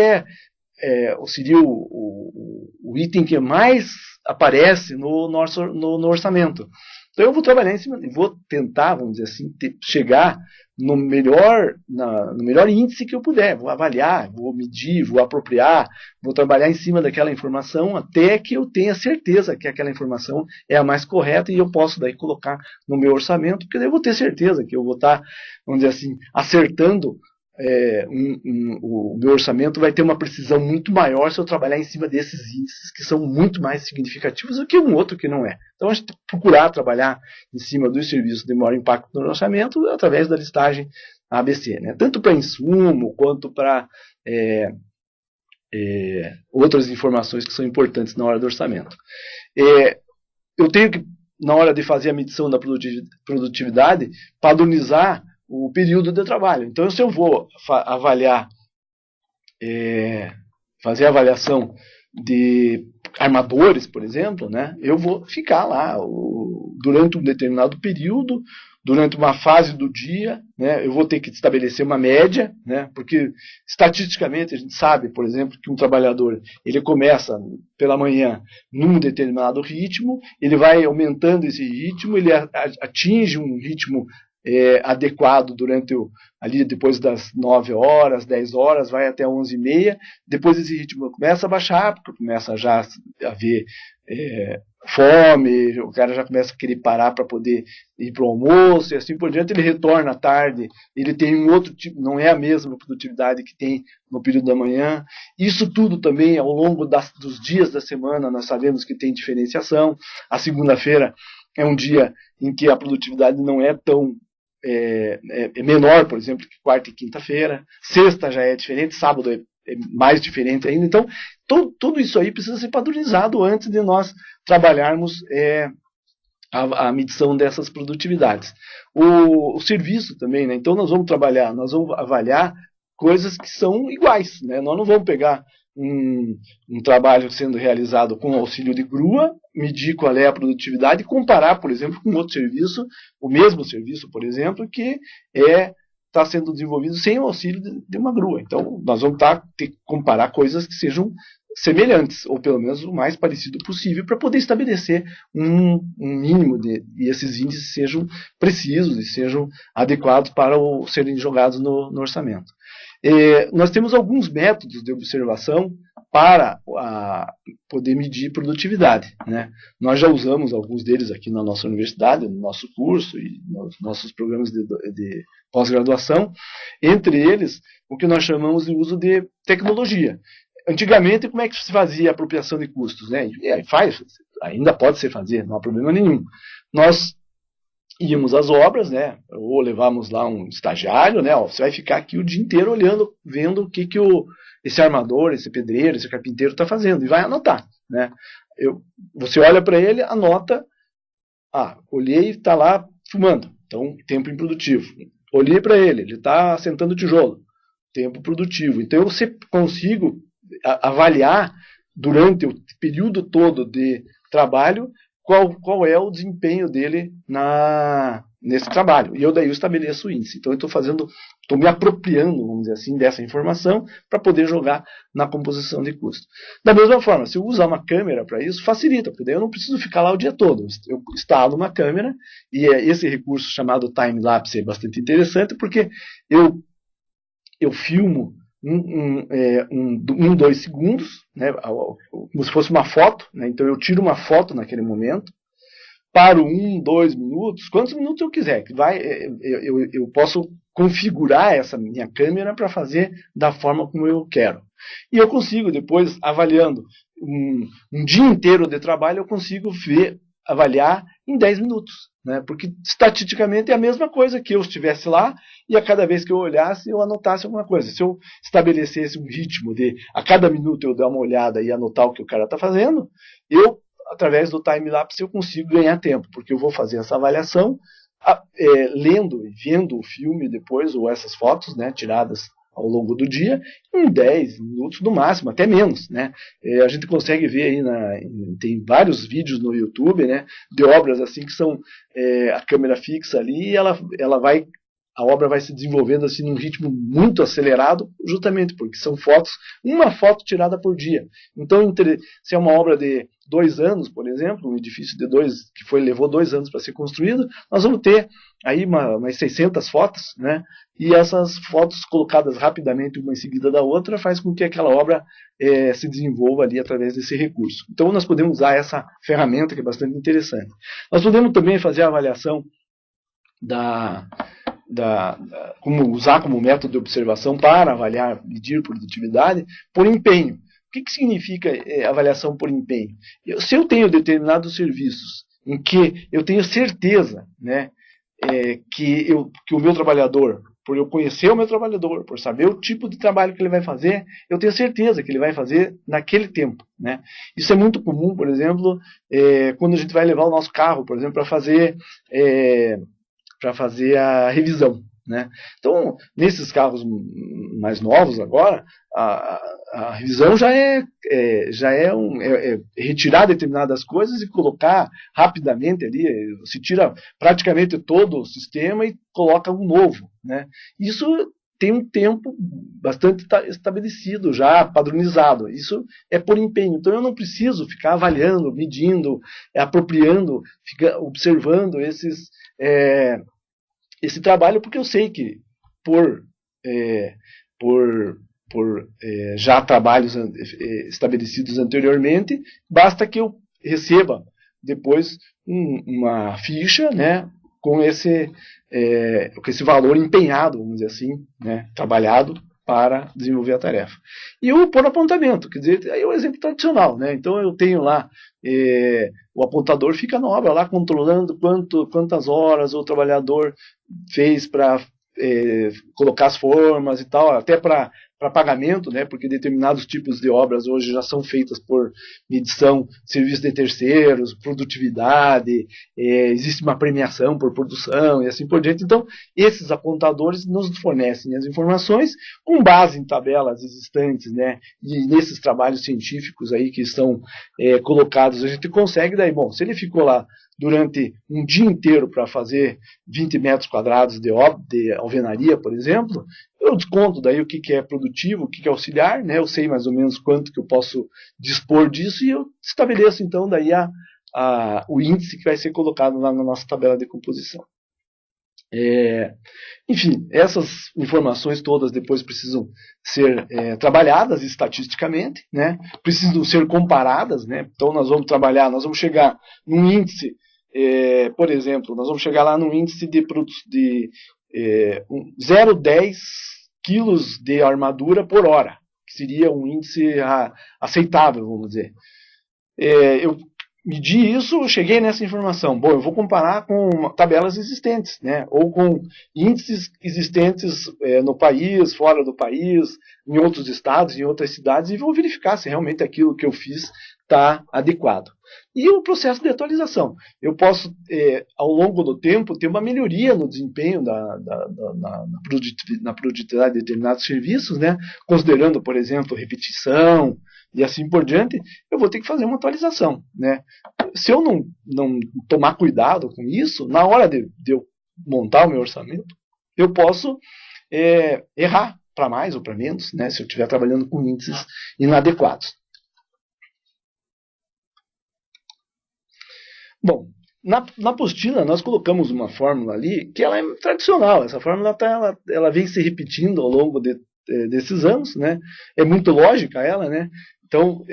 seria o item que mais aparece no orçamento. Então eu vou trabalhar em cima, vou tentar, vamos dizer assim, chegar no melhor índice que eu puder. Vou avaliar, vou medir, vou apropriar, vou trabalhar em cima daquela informação até que eu tenha certeza que aquela informação é a mais correta e eu posso daí colocar no meu orçamento, porque daí eu vou ter certeza que eu vou estar, vamos dizer assim, acertando. O meu orçamento vai ter uma precisão muito maior se eu trabalhar em cima desses índices que são muito mais significativos do que um outro que não é. Então a gente procurar trabalhar em cima dos serviços de maior impacto no orçamento através da listagem ABC, né? Tanto para insumo quanto para outras informações que são importantes na hora do orçamento. Eu tenho que, na hora de fazer a medição da produtividade, padronizar o período de trabalho. Então, se eu vou avaliar, fazer a avaliação de armadores, por exemplo, né, eu vou ficar lá durante um determinado período, durante uma fase do dia, né, eu vou ter que estabelecer uma média, né, porque estatisticamente a gente sabe, por exemplo, que um trabalhador ele começa pela manhã num determinado ritmo, ele vai aumentando esse ritmo, ele atinge um ritmo adequado durante ali depois das 9 horas, 10 horas, vai até 11h30, depois esse ritmo começa a baixar, porque começa já a haver fome, o cara já começa a querer parar para poder ir para o almoço, e assim por diante, ele retorna à tarde, ele tem um outro tipo, não é a mesma produtividade que tem no período da manhã. Isso tudo também, ao longo dos dias da semana, nós sabemos que tem diferenciação. A segunda-feira é um dia em que a produtividade não é tão menor, por exemplo, que quarta e quinta-feira. Sexta já é diferente, sábado é mais diferente ainda. Então, tudo isso aí precisa ser padronizado antes de nós trabalharmos a medição dessas produtividades. O serviço também, né? Então nós vamos avaliar coisas que são iguais, né? Nós não vamos pegar um trabalho sendo realizado com auxílio de grua, medir qual é a produtividade e comparar, por exemplo, com outro serviço, o mesmo serviço, por exemplo, que está sendo desenvolvido sem o auxílio de uma grua. Então, nós vamos ter que comparar coisas que sejam semelhantes, ou pelo menos o mais parecido possível, para poder estabelecer um mínimo e esses índices sejam precisos e sejam adequados para serem jogados no orçamento. Nós temos alguns métodos de observação para poder medir produtividade, né? Nós já usamos alguns deles aqui na nossa universidade, no nosso curso e nos nossos programas de pós-graduação. Entre eles, o que nós chamamos de uso de tecnologia. Antigamente, como é que se fazia a apropriação de custos, né? Ainda pode ser fazer, não há problema nenhum. Nós íamos às obras, né? Ou levávamos lá um estagiário, né? Você vai ficar aqui o dia inteiro olhando, vendo o que esse armador, esse pedreiro, esse carpinteiro está fazendo e vai anotar, né? Você olha para ele, anota, olhei, está lá fumando, então tempo improdutivo. Olhei para ele está assentando tijolo, tempo produtivo. Então eu consigo avaliar durante o período todo de trabalho qual é o desempenho dele nesse trabalho. E eu daí estabeleço o índice. Então eu estou me apropriando, vamos dizer assim, dessa informação para poder jogar na composição de custo. Da mesma forma, se eu usar uma câmera para isso, facilita, porque daí eu não preciso ficar lá o dia todo. Eu instalo uma câmera e esse recurso chamado time-lapse é bastante interessante, porque eu filmo 2 segundos, né, como se fosse uma foto, né, então eu tiro uma foto naquele momento, paro 2 minutos, quantos minutos eu quiser, eu posso configurar essa minha câmera para fazer da forma como eu quero. E eu consigo depois, avaliando um dia inteiro de trabalho, eu consigo avaliar em 10 minutos, né? Porque estatisticamente é a mesma coisa que eu estivesse lá e a cada vez que eu olhasse, eu anotasse alguma coisa. Se eu estabelecesse um ritmo de a cada minuto eu dar uma olhada e anotar o que o cara está fazendo, eu através do time-lapse eu consigo ganhar tempo, porque eu vou fazer essa avaliação lendo e vendo o filme depois, ou essas fotos, né, tiradas ao longo do dia, em 10 minutos no máximo, até menos, né? A gente consegue ver aí, tem vários vídeos no YouTube, né, de obras assim que são a câmera fixa ali, e a obra vai se desenvolvendo assim num ritmo muito acelerado, justamente porque são fotos, uma foto tirada por dia. Então, se é uma obra de 2 anos, por exemplo, um edifício que levou 2 anos para ser construído, nós vamos ter aí umas 600 fotos, né? E essas fotos colocadas rapidamente uma em seguida da outra faz com que aquela obra se desenvolva ali através desse recurso. Então nós podemos usar essa ferramenta que é bastante interessante. Nós podemos também fazer a avaliação como usar como método de observação para avaliar, medir produtividade por empenho. O que significa avaliação por empenho? Se eu tenho determinados serviços em que eu tenho certeza, né, que o meu trabalhador, por eu conhecer o meu trabalhador, por saber o tipo de trabalho que ele vai fazer, eu tenho certeza que ele vai fazer naquele tempo, né? Isso é muito comum, por exemplo, quando a gente vai levar o nosso carro, por exemplo, para fazer a revisão, né? Então, nesses carros mais novos agora, a revisão já é retirar determinadas coisas e colocar rapidamente ali, se tira praticamente todo o sistema e coloca um novo, né? Isso tem um tempo bastante estabelecido, já padronizado. Isso é por empenho. Então eu não preciso ficar avaliando, medindo, apropriando, observando esse trabalho, porque eu sei que por já trabalhos estabelecidos anteriormente, basta que eu receba depois uma ficha, né, com esse valor empenhado, vamos dizer assim, né, trabalhado para desenvolver a tarefa. E o por apontamento, quer dizer, aí é o exemplo tradicional, né? Então eu tenho lá, o apontador fica na obra lá controlando quantas horas o trabalhador fez para colocar as formas e tal, até para pagamento, né, porque determinados tipos de obras hoje já são feitas por medição de serviços de terceiros, produtividade, existe uma premiação por produção e assim por diante. Então, esses apontadores nos fornecem as informações com base em tabelas existentes, né, e nesses trabalhos científicos aí que estão colocados, a gente consegue, daí, bom, se ele ficou lá durante um dia inteiro para fazer 20 metros quadrados de alvenaria, por exemplo, eu desconto daí o que é produtivo, o que é auxiliar, né? Eu sei mais ou menos quanto que eu posso dispor disso e eu estabeleço então daí o índice que vai ser colocado lá na nossa tabela de composição. Enfim, essas informações todas depois precisam ser trabalhadas estatisticamente, né? Precisam ser comparadas, né? Então nós vamos chegar num índice, por exemplo, nós vamos chegar lá num índice de 0,10 quilos de armadura por hora, que seria um índice aceitável, vamos dizer. Eu medi isso, eu cheguei nessa informação. Bom, eu vou comparar com tabelas existentes, né? Ou com índices existentes no país, fora do país, em outros estados, em outras cidades, e vou verificar se realmente aquilo que eu fiz está adequado. E o processo de atualização. Eu posso, ao longo do tempo, ter uma melhoria no desempenho na produtividade de determinados serviços, né? Considerando, por exemplo, repetição e assim por diante, eu vou ter que fazer uma atualização, né? Se eu não tomar cuidado com isso, na hora de eu montar o meu orçamento, eu posso errar para mais ou para menos, né? Se eu estiver trabalhando com índices inadequados. Bom, na apostila nós colocamos uma fórmula ali que ela é tradicional. Essa fórmula ela vem se repetindo ao longo desses anos, né? É muito lógica ela, né? Então,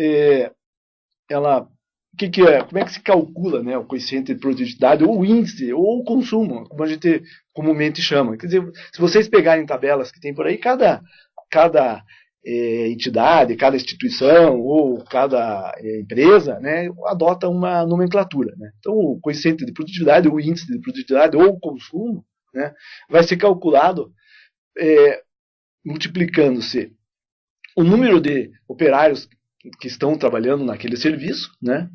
como é que se calcula, né, o coeficiente de produtividade, ou o índice, ou o consumo, como a gente comumente chama. Quer dizer, se vocês pegarem tabelas que tem por aí, cada entidade, cada instituição ou cada empresa, né, adota uma nomenclatura, né? Então, o coeficiente de produtividade, o índice de produtividade ou o consumo, né, vai ser calculado multiplicando-se o número de operários que estão trabalhando naquele serviço, né,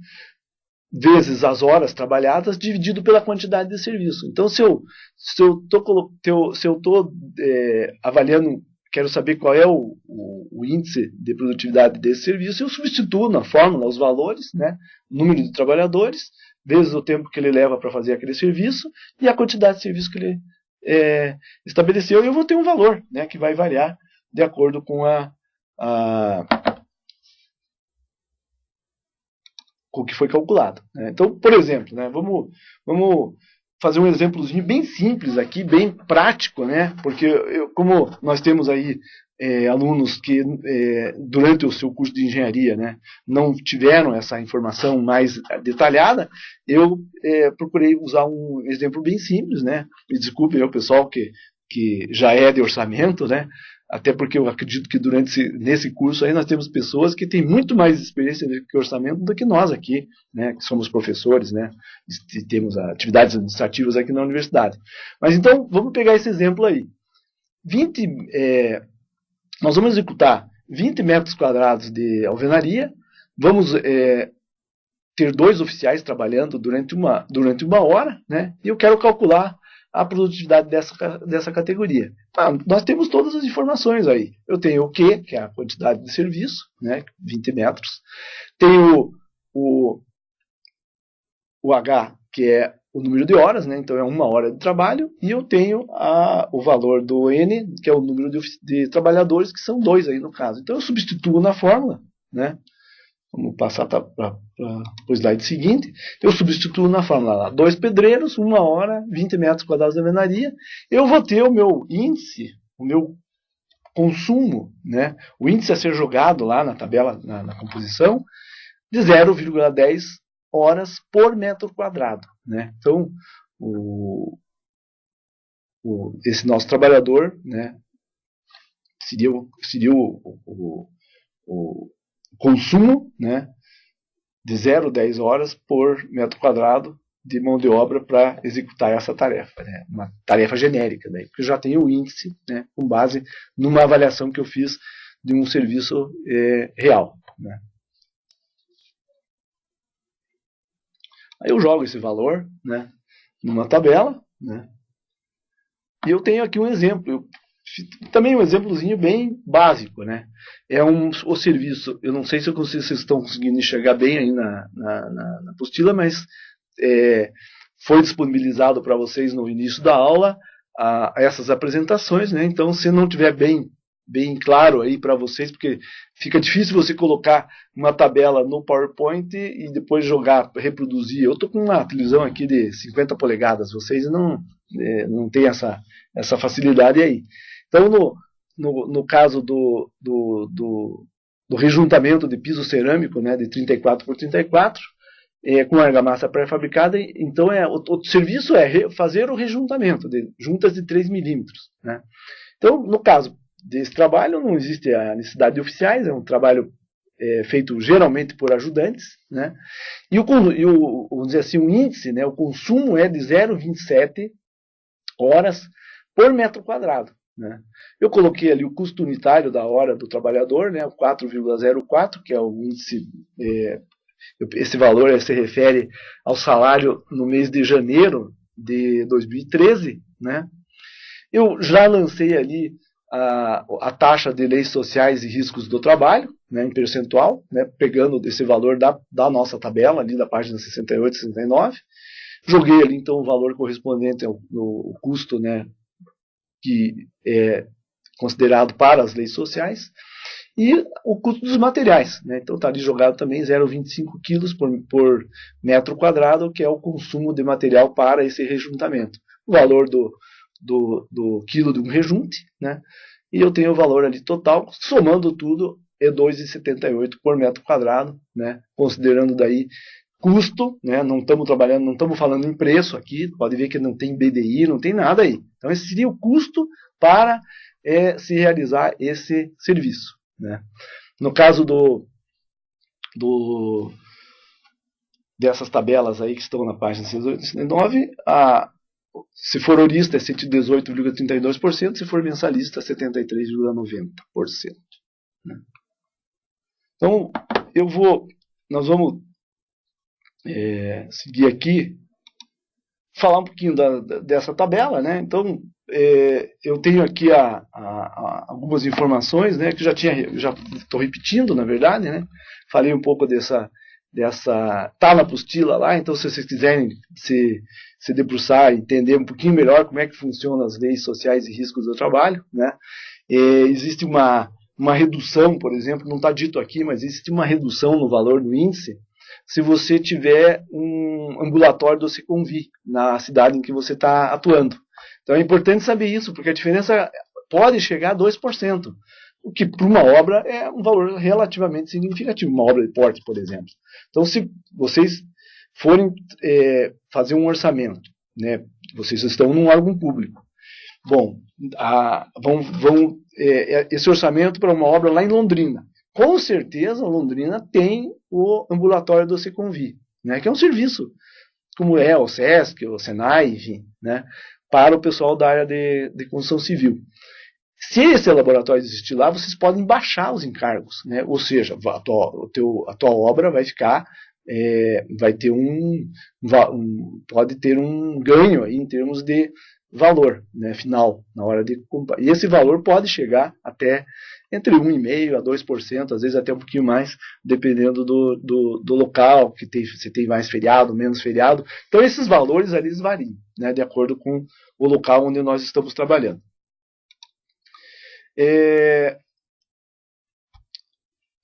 vezes as horas trabalhadas dividido pela quantidade de serviço. Então, se eu estou avaliando, quero saber qual é o índice de produtividade desse serviço, eu substituo na fórmula os valores, né, número de trabalhadores, vezes o tempo que ele leva para fazer aquele serviço e a quantidade de serviço que ele estabeleceu, e eu vou ter um valor, né, que vai variar de acordo com com o que foi calculado, né? Então, por exemplo, né, vamos fazer um exemplozinho bem simples aqui, bem prático, né? Porque como nós temos aí alunos que durante o seu curso de engenharia, né, não tiveram essa informação mais detalhada, eu procurei usar um exemplo bem simples, né? Me desculpe o pessoal que já é de orçamento, né? Até porque eu acredito que nesse curso aí nós temos pessoas que têm muito mais experiência de orçamento do que nós aqui, né, que somos professores, né, e temos atividades administrativas aqui na universidade. Mas então, vamos pegar esse exemplo aí. Nós vamos executar 20 metros quadrados de alvenaria, vamos ter 2 oficiais trabalhando durante uma hora, né, e eu quero calcular a produtividade dessa categoria. Nós temos todas as informações aí. Eu tenho o Q, que é a quantidade de serviço, né, 20 metros. Tenho o H, que é o número de horas, né, então é 1 hora de trabalho. E eu tenho o valor do N, que é o número de trabalhadores, que são 2 aí no caso. Então eu substituo na fórmula, né. Vamos passar para o slide seguinte. Eu substituo na fórmula lá 2 pedreiros, 1 hora, 20 metros quadrados de alvenaria. Eu vou ter o meu índice, o meu consumo, né? O índice a ser jogado lá na tabela, na composição, de 0,10 horas por metro quadrado, né? Então, esse nosso trabalhador, né, seria o consumo, né, de 0,10 horas por metro quadrado de mão de obra para executar essa tarefa, né, uma tarefa genérica, né, porque eu já tenho o índice, né, com base numa avaliação que eu fiz de um serviço real, né. Aí eu jogo esse valor, né, numa tabela, né, e eu tenho aqui um exemplo. Também um exemplozinho bem básico, né? O serviço, eu não sei se vocês estão conseguindo enxergar bem aí na apostila, mas foi disponibilizado para vocês no início da aula essas apresentações, né? Então, se não tiver bem claro aí para vocês, porque fica difícil você colocar uma tabela no PowerPoint e depois reproduzir. Eu estou com uma televisão aqui de 50 polegadas, vocês não têm essa facilidade aí. Então, no caso do rejuntamento de piso cerâmico, né, de 34 por 34, com argamassa pré-fabricada, então o serviço é fazer o rejuntamento de juntas de 3 milímetros. Né? Então, no caso desse trabalho, não existe a necessidade de oficiais, é um trabalho feito geralmente por ajudantes, né? Vamos dizer assim, o índice, né, o consumo é de 0,27 horas por metro quadrado. Né? Eu coloquei ali o custo unitário da hora do trabalhador, né, 4,04, que é o índice. Esse valor se refere ao salário no mês de janeiro de 2013. Né? Eu já lancei ali a taxa de leis sociais e riscos do trabalho, né, em percentual, né, pegando esse valor da nossa tabela, ali da página 68 e 69. Joguei ali então o valor correspondente ao custo, né, que é considerado para as leis sociais, e o custo dos materiais. Né? Então está ali jogado também 0,25 quilos por metro quadrado, que é o consumo de material para esse rejuntamento. O valor do quilo de um rejunte, né? E eu tenho o valor ali total, somando tudo, é 2,78 por metro quadrado, né? Considerando daí custo, né? Não estamos falando em preço aqui, pode ver que não tem BDI, não tem nada aí. Então esse seria o custo para se realizar esse serviço. Né? No caso dessas tabelas aí que estão na página 69, se for horista é 118,32%, se for mensalista 73,90%. Né? Então nós vamos seguir aqui, falar um pouquinho dessa tabela, né? Então, eu tenho aqui algumas informações, né, que já estou repetindo, na verdade, né? Falei um pouco dessa tá na apostila lá, então se vocês quiserem se debruçar, entender um pouquinho melhor como é que funcionam as leis sociais e riscos do trabalho, né? Existe uma redução, por exemplo, não está dito aqui, mas existe uma redução no valor do índice se você tiver um ambulatório do Seconvi na cidade em que você está atuando. Então é importante saber isso, porque a diferença pode chegar a 2%, o que para uma obra é um valor relativamente significativo, uma obra de porte, por exemplo. Então, se vocês forem fazer um orçamento, né, vocês estão num órgão público, bom, esse orçamento para uma obra lá em Londrina. Com certeza, Londrina tem o ambulatório do Seconvi, né, que é um serviço, como é o SESC, o SENAI, enfim, né, para o pessoal da área de construção civil. Se esse laboratório existir lá, vocês podem baixar os encargos, né, ou seja, a tua obra vai ficar, vai ter pode ter um ganho aí em termos de valor, né, final, na hora de comprar. E esse valor pode chegar até entre 1,5% a 2%, às vezes até um pouquinho mais, dependendo do local, se tem mais feriado, menos feriado. Então esses valores ali variam, né, de acordo com o local onde nós estamos trabalhando.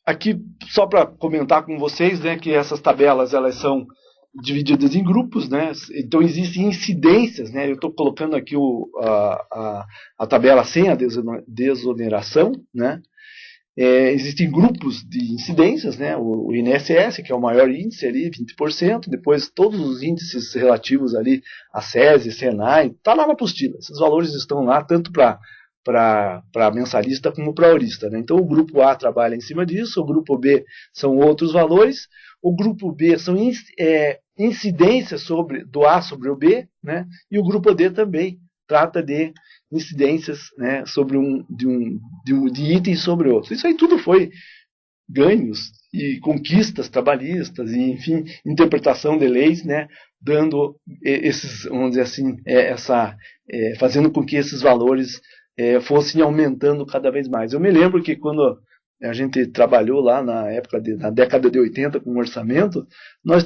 Aqui, só para comentar com vocês, né, que essas tabelas elas são divididas em grupos, né? Então existem incidências, né? Eu estou colocando aqui a tabela sem a desoneração, né? Existem grupos de incidências, né? O INSS, que é o maior índice ali, 20%, depois todos os índices relativos ali, a SESI, SENAI, está lá na apostila. Esses valores estão lá tanto para mensalista como para aurista, né? Então o grupo A trabalha em cima disso, o grupo B são outros valores, o grupo B são incidências do A sobre o B, né? E o grupo D também trata de incidências, né, de itens sobre outros. Isso aí tudo foi ganhos e conquistas trabalhistas e, enfim, interpretação de leis, né, dando esses, vamos dizer assim, fazendo com que esses valores fossem aumentando cada vez mais. Eu me lembro que quando a gente trabalhou lá na década de 80 com orçamento, nós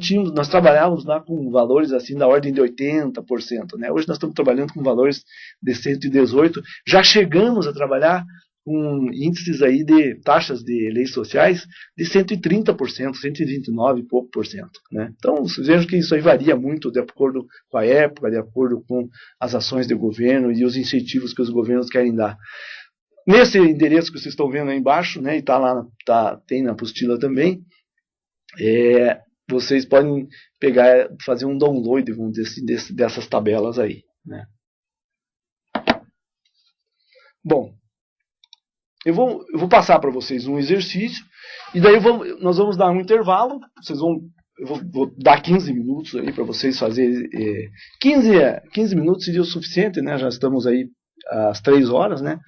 trabalhávamos lá com valores assim da ordem de 80%, né? Hoje nós estamos trabalhando com valores de 118%, já chegamos a trabalhar com índices aí de taxas de leis sociais de 130%, 129 e pouco por cento, né? Então, vocês vejam que isso aí varia muito de acordo com a época, de acordo com as ações do governo e os incentivos que os governos querem dar. Nesse endereço que vocês estão vendo aí embaixo, né, e tem na apostila também, vocês podem fazer um download, vamos dizer assim, dessas tabelas aí, né. Bom, eu vou passar para vocês um exercício, e daí nós vamos dar um intervalo, eu vou dar 15 minutos aí para vocês fazerem. 15 minutos seria o suficiente, né? Já estamos aí às 3 horas, né?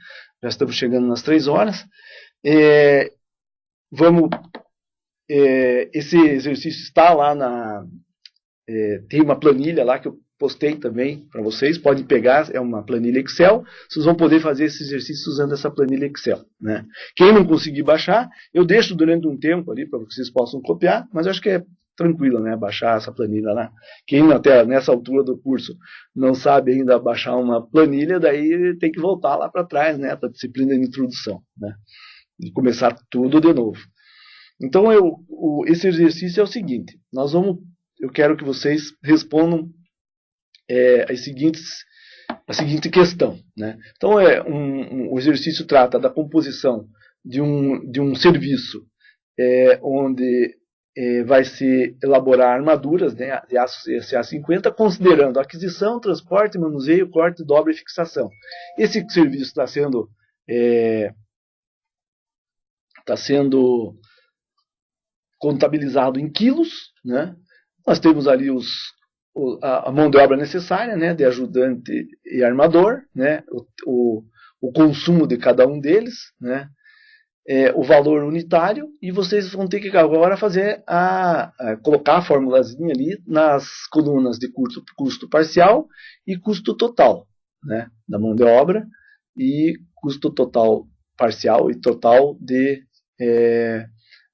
Já estamos chegando nas 3 horas. Esse exercício está lá tem uma planilha lá que eu postei também para vocês. Podem pegar, é uma planilha Excel. Vocês vão poder fazer esse exercício usando essa planilha Excel, né? Quem não conseguir baixar, eu deixo durante um tempo ali para que vocês possam copiar, mas eu acho que é tranquilo, né, baixar essa planilha lá. Quem até nessa altura do curso não sabe ainda baixar uma planilha, daí tem que voltar lá para trás, né, para a disciplina de introdução, né, e começar tudo de novo. Então esse exercício é o seguinte: eu quero que vocês respondam a seguinte questão, né? Então o exercício trata da composição de um serviço onde vai se elaborar armaduras, né, de aço CA50, considerando aquisição, transporte, manuseio, corte, dobra e fixação. Esse serviço está sendo contabilizado em quilos, né? Nós temos ali a mão de obra necessária, né, de ajudante e armador, né, o consumo de cada um deles, né, o valor unitário, e vocês vão ter que agora fazer colocar a formulazinha ali nas colunas de custo parcial e custo total, né, da mão de obra, e custo total parcial e total de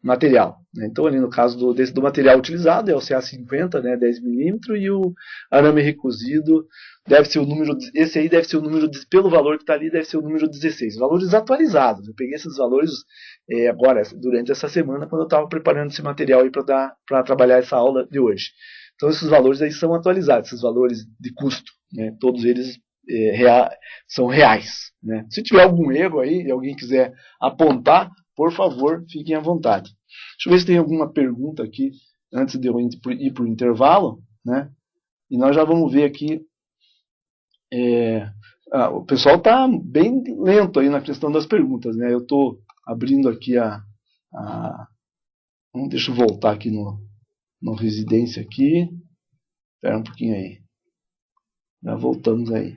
material. Né? Então, ali no caso do material utilizado, é o CA50, né, 10 milímetros, e o arame recozido deve ser o número, esse aí deve ser o número, pelo valor que está ali, deve ser o número 16. Valores atualizados. Eu peguei esses valores agora, durante essa semana, quando eu estava preparando esse material para trabalhar essa aula de hoje. Então, esses valores aí são atualizados, esses valores de custo, né? Todos eles são reais. Né? Se tiver algum erro aí e alguém quiser apontar, por favor, fiquem à vontade. Deixa eu ver se tem alguma pergunta aqui antes de eu ir para o intervalo. Né? E nós já vamos ver aqui. O pessoal está bem lento aí na questão das perguntas. Né? Eu estou abrindo aqui deixa eu voltar aqui no Residência aqui. Espera um pouquinho aí. Já voltamos aí.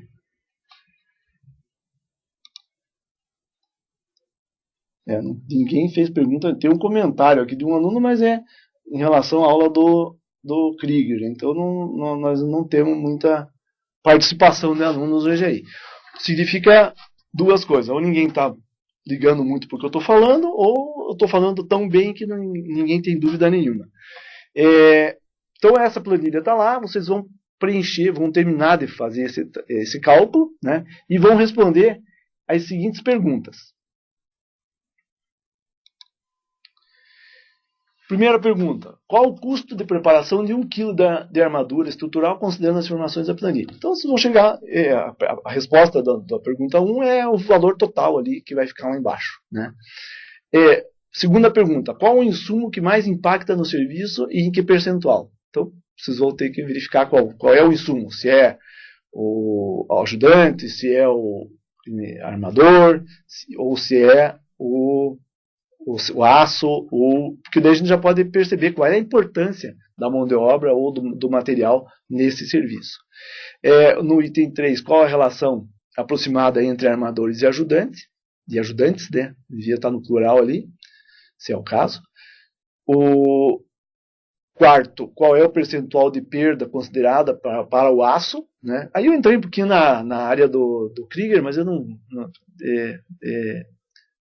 Ninguém fez pergunta. Tem um comentário aqui de um aluno, mas é em relação à aula do Krieger. Então nós não temos muita participação de alunos hoje aí. Significa duas coisas. Ou ninguém está ligando muito porque eu estou falando, ou eu estou falando tão bem que ninguém tem dúvida nenhuma. Então essa planilha está lá, vocês vão preencher, vão terminar de fazer esse cálculo, né, e vão responder as seguintes perguntas. Primeira pergunta: qual o custo de preparação de 1 kg de armadura estrutural considerando as informações da planilha? Então, vocês vão chegar, a resposta da pergunta 1 é o valor total ali que vai ficar lá embaixo. Né? Segunda pergunta: qual o insumo que mais impacta no serviço e em que percentual? Então, vocês vão ter que verificar qual é o insumo, se é o ajudante, se é o armador, ou se é o aço, porque daí a gente já pode perceber qual é a importância da mão de obra ou do material nesse serviço. No item 3, qual a relação aproximada entre armadores e ajudantes, né? Devia estar no plural ali, se é o caso. O quarto, qual é o percentual de perda considerada para o aço? Né? Aí eu entrei um pouquinho na área do Krieger, mas eu não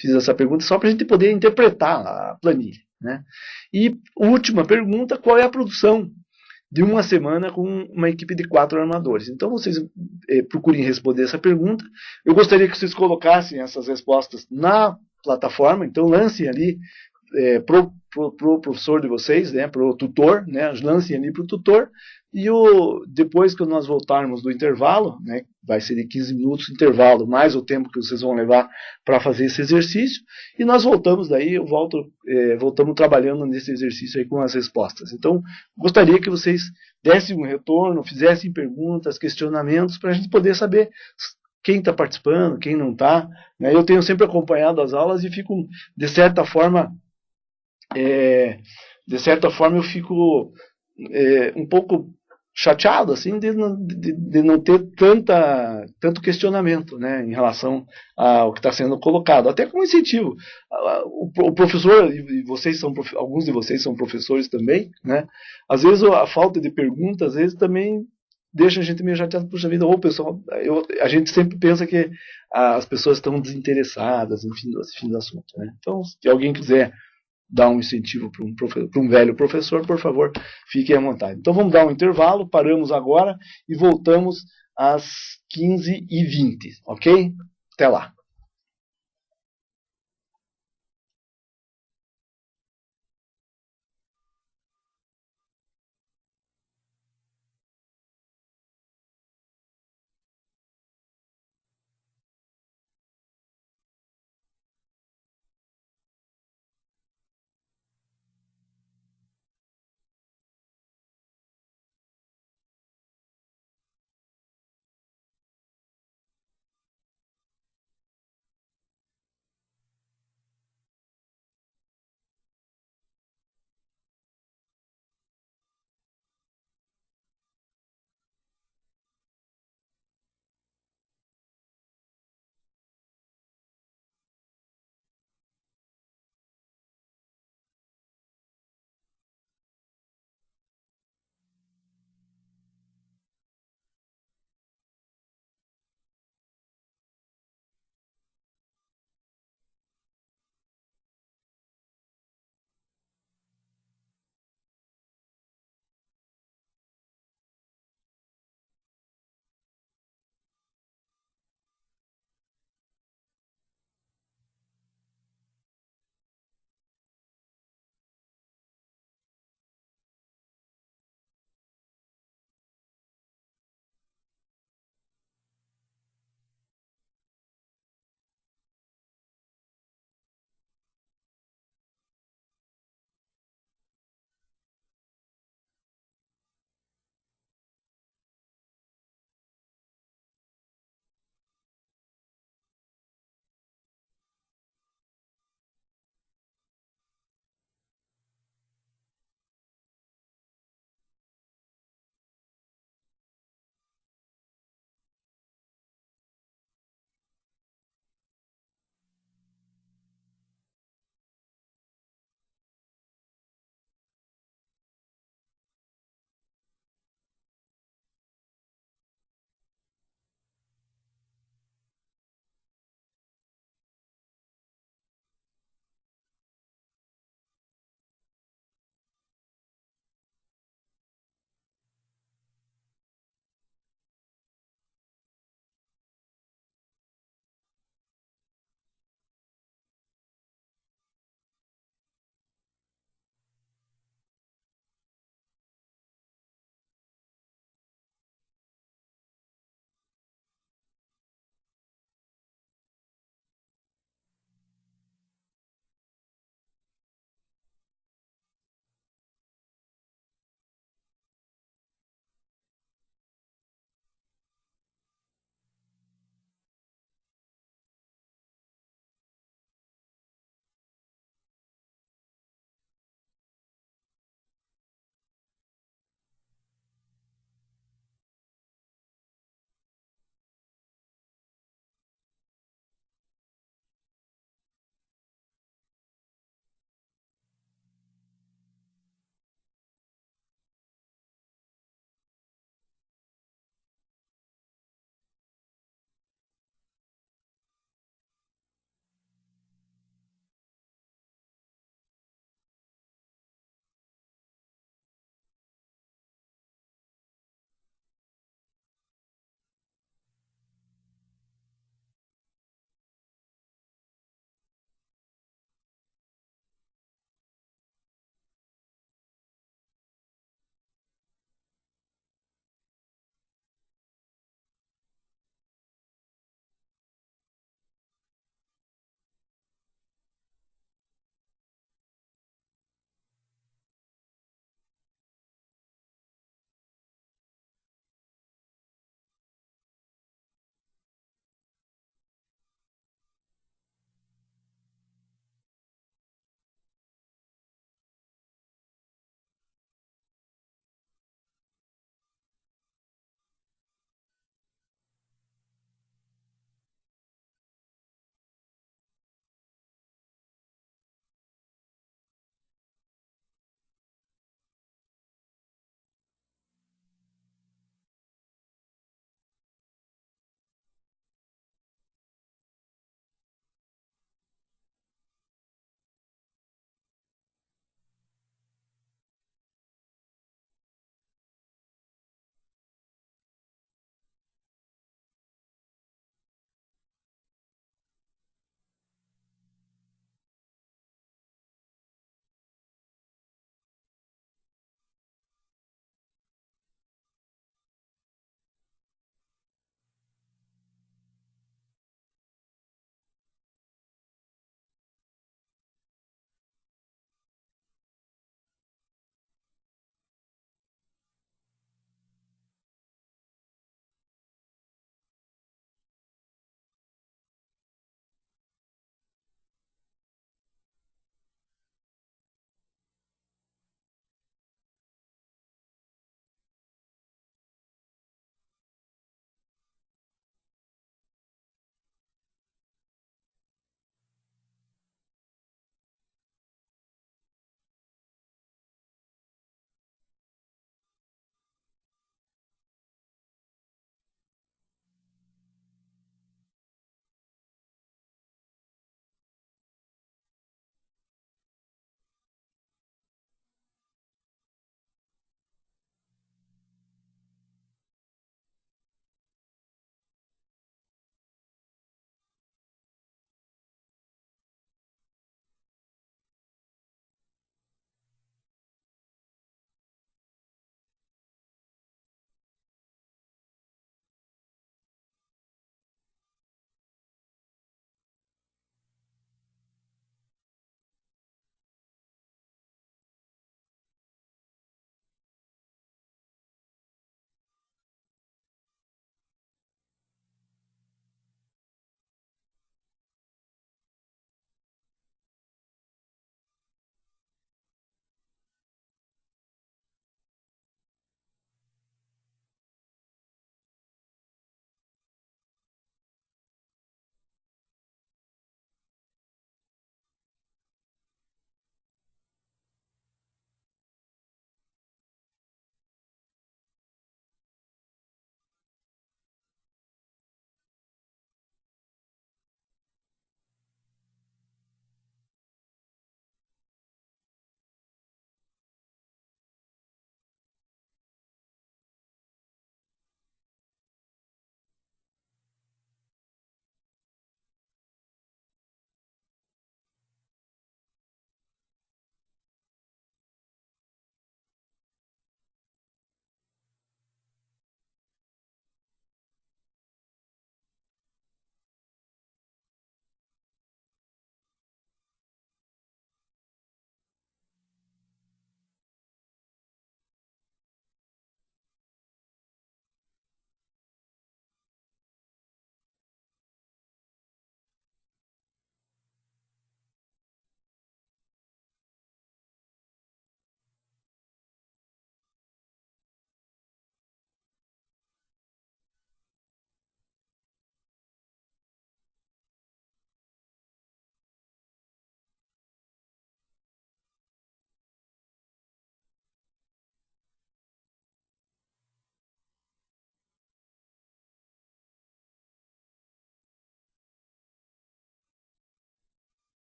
fiz essa pergunta só para a gente poder interpretar a planilha. Né? E última pergunta, qual é a produção de uma semana com uma equipe de 4 armadores? Então vocês procurem responder essa pergunta. Eu gostaria que vocês colocassem essas respostas na plataforma, então lancem ali pro professor de vocês, né, pro tutor, né, lancem ali pro tutor, e depois que nós voltarmos do intervalo, né, vai ser de 15 minutos de intervalo, mais o tempo que vocês vão levar para fazer esse exercício, e nós voltamos daí, voltamos trabalhando nesse exercício aí com as respostas. Então, gostaria que vocês dessem um retorno, fizessem perguntas, questionamentos, para a gente poder saber quem está participando, quem não está. Né? Eu tenho sempre acompanhado as aulas e fico, de certa forma, eu fico um pouco chateado assim de não ter tanto questionamento, né, em relação ao que está sendo colocado, até como incentivo. O professor, e alguns de vocês são professores também, né, às vezes a falta de pergunta, às vezes também deixa a gente meio chateado. Puxa vida, pessoal, a gente sempre pensa que as pessoas estão desinteressadas, enfim, do assunto. Né? Então, se alguém quiser dar um incentivo para um velho professor, por favor, fiquem à vontade. Então vamos dar um intervalo, paramos agora e voltamos às 15h20, ok? Até lá.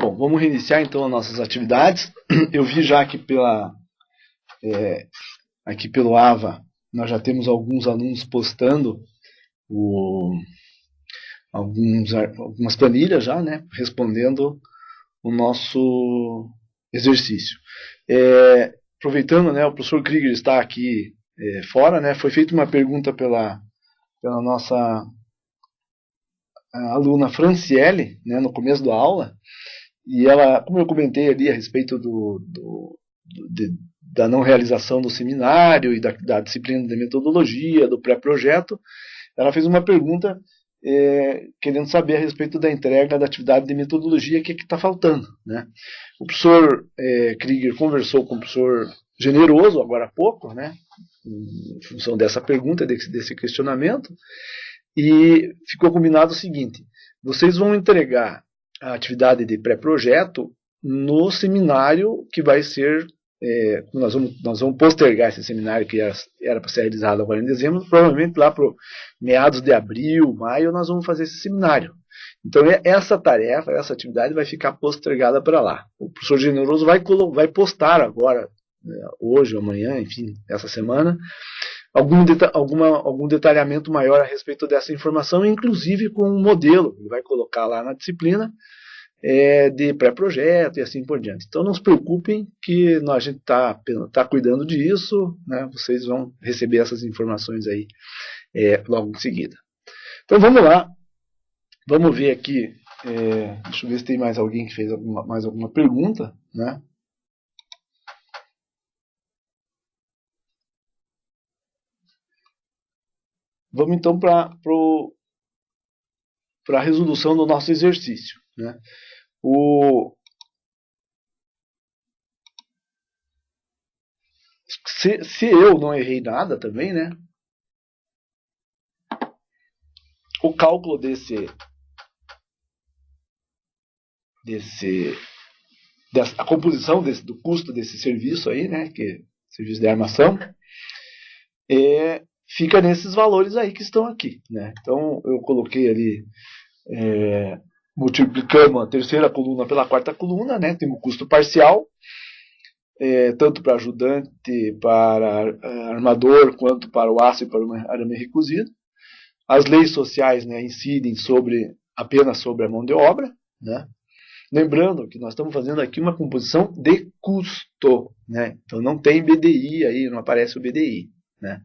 Bom, vamos reiniciar então as nossas atividades. Eu vi já que aqui pelo AVA nós já temos alguns alunos postando algumas planilhas já, né, respondendo o nosso exercício. Aproveitando, né, o professor Krieger está aqui fora, né, foi feita uma pergunta pela nossa aluna Franciele, né, no começo da aula, e ela, como eu comentei ali a respeito da não realização do seminário e da disciplina de metodologia, do pré-projeto, ela fez uma pergunta querendo saber a respeito da entrega da atividade de metodologia, o que está faltando, né? O professor Krieger conversou com o professor Generoso agora há pouco, né, em função dessa pergunta, desse questionamento, e ficou combinado o seguinte: vocês vão entregar a atividade de pré-projeto no seminário que vai ser, nós vamos postergar esse seminário que era para ser realizado agora em dezembro, provavelmente lá para meados de abril, maio, nós vamos fazer esse seminário. Então essa tarefa, essa atividade vai ficar postergada para lá. O professor Generoso vai postar agora, hoje ou amanhã, enfim, essa semana, algum detalhamento maior a respeito dessa informação, inclusive com um modelo, ele vai colocar lá na disciplina, de pré-projeto e assim por diante. Então não se preocupem que a gente está cuidando disso, né? Vocês vão receber essas informações aí logo em seguida. Então vamos lá, vamos ver aqui, deixa eu ver se tem mais alguém que fez mais alguma pergunta, né? Vamos então para a resolução do nosso exercício, né? Se eu não errei nada também, né? O cálculo a composição do custo desse serviço aí, né? Que é serviço de armação, fica nesses valores aí que estão aqui, né? Então eu coloquei ali, multiplicamos a terceira coluna pela quarta coluna, né? Temos o custo parcial, tanto para ajudante, para armador, quanto para o aço e para o arame recozido. As leis sociais, né, incidem apenas sobre a mão de obra, né? Lembrando que nós estamos fazendo aqui uma composição de custo, né? Então não tem BDI aí, não aparece o BDI, né?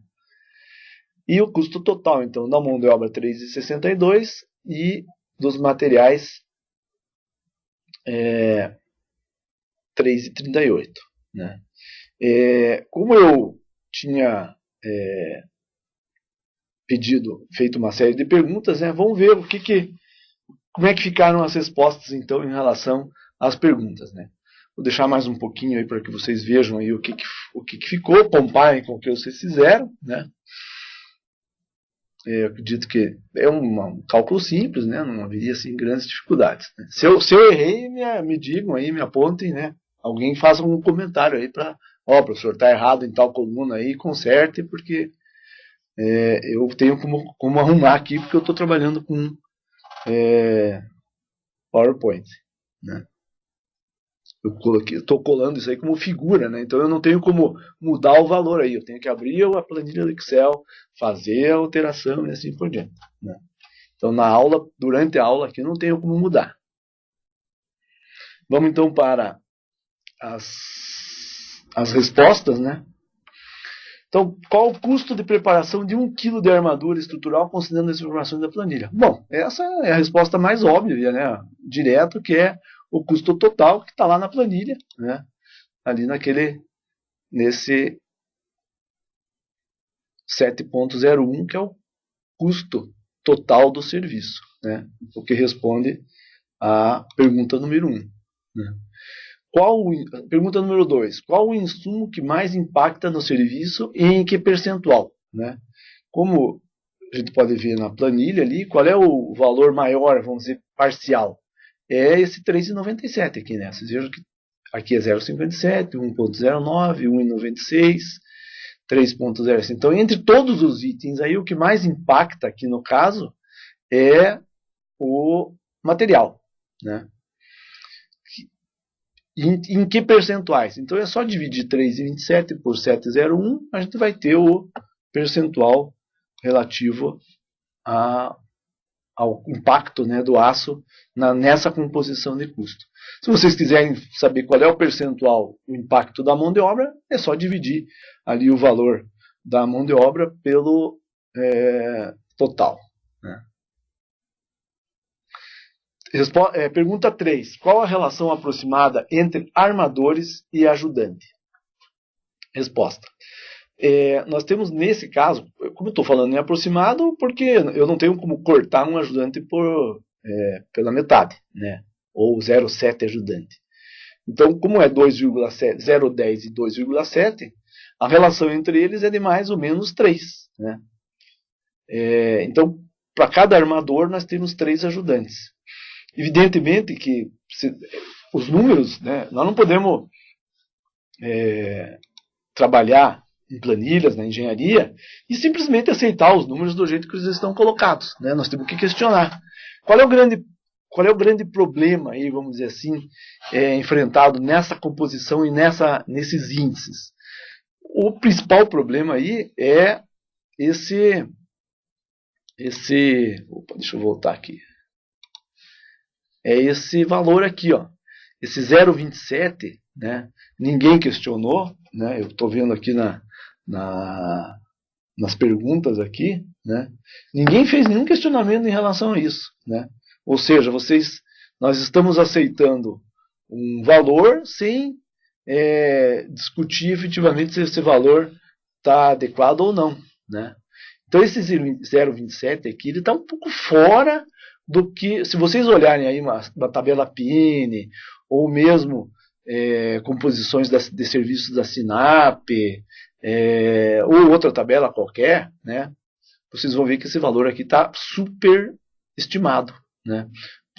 E o custo total, então, da mão de obra 3,62 e dos materiais 3,38, né? Como eu tinha feito uma série de perguntas, né, vamos ver como é que ficaram as respostas então em relação às perguntas, né? Vou deixar mais um pouquinho aí para que vocês vejam aí o que ficou, comparem com o que vocês fizeram, né? Eu acredito que é um cálculo simples, né? Não haveria assim grandes dificuldades, né? Se eu errei, me digam aí, me apontem, né? Alguém faça um comentário aí para, professor, está errado em tal coluna aí, conserte, porque eu tenho como arrumar aqui, porque eu estou trabalhando com PowerPoint, né? Eu estou colando isso aí como figura, né? Então eu não tenho como mudar o valor aí. Eu tenho que abrir a planilha do Excel, fazer a alteração e assim por diante, né? Então durante a aula aqui eu não tenho como mudar. Vamos então para as respostas, né? Então, qual o custo de preparação de 1 kg de armadura estrutural considerando as informações da planilha? Bom, essa é a resposta mais óbvia, né? Direto, que é o custo total que está lá na planilha, né? Ali nesse 7.01, que é o custo total do serviço, né? O que responde à pergunta número 1. Né? Pergunta número 2. Qual o insumo que mais impacta no serviço e em que percentual? Né? Como a gente pode ver na planilha ali, qual é o valor maior, vamos dizer, parcial? É esse 3,97 aqui, né? Vocês vejam que aqui é 0,57, 1,09, 1,96, 3,05. Então, entre todos os itens aí, o que mais impacta aqui no caso é o material, né? Em que percentuais? Então é só dividir 3,27 por 7,01, a gente vai ter o percentual relativo ao impacto, né, do aço nessa composição de custo. Se vocês quiserem saber qual é o percentual, o impacto da mão de obra, é só dividir ali o valor da mão de obra pelo total. Né? Pergunta 3. Qual a relação aproximada entre armadores e ajudante? Resposta. Nós temos nesse caso, como eu estou falando em aproximado, porque eu não tenho como cortar um ajudante pela metade, né? Ou 0,7 ajudante. Então, como é 2,7, 0,10 e 2,7, a relação entre eles é de mais ou menos 3. Né? Então, para cada armador, nós temos 3 ajudantes. Evidentemente que os números, né, nós não podemos trabalhar em planilhas, na engenharia, e simplesmente aceitar os números do jeito que eles estão colocados. Né? Nós temos que questionar. Qual é o grande problema, aí, vamos dizer assim, enfrentado nessa composição e nesses índices? O principal problema aí é esse... Opa, deixa eu voltar aqui. É esse valor aqui, ó, esse 0,27, né? Ninguém questionou, né? Eu estou vendo aqui nas perguntas aqui, né? Ninguém fez nenhum questionamento em relação a isso, né? Ou seja, nós estamos aceitando um valor sem discutir efetivamente se esse valor está adequado ou não, né? Então esse 0,27 aqui, ele está um pouco fora do que, se vocês olharem aí uma tabela PINE, ou mesmo composições de serviços da SINAP, ou outra tabela qualquer, né, vocês vão ver que esse valor aqui está super estimado. Né?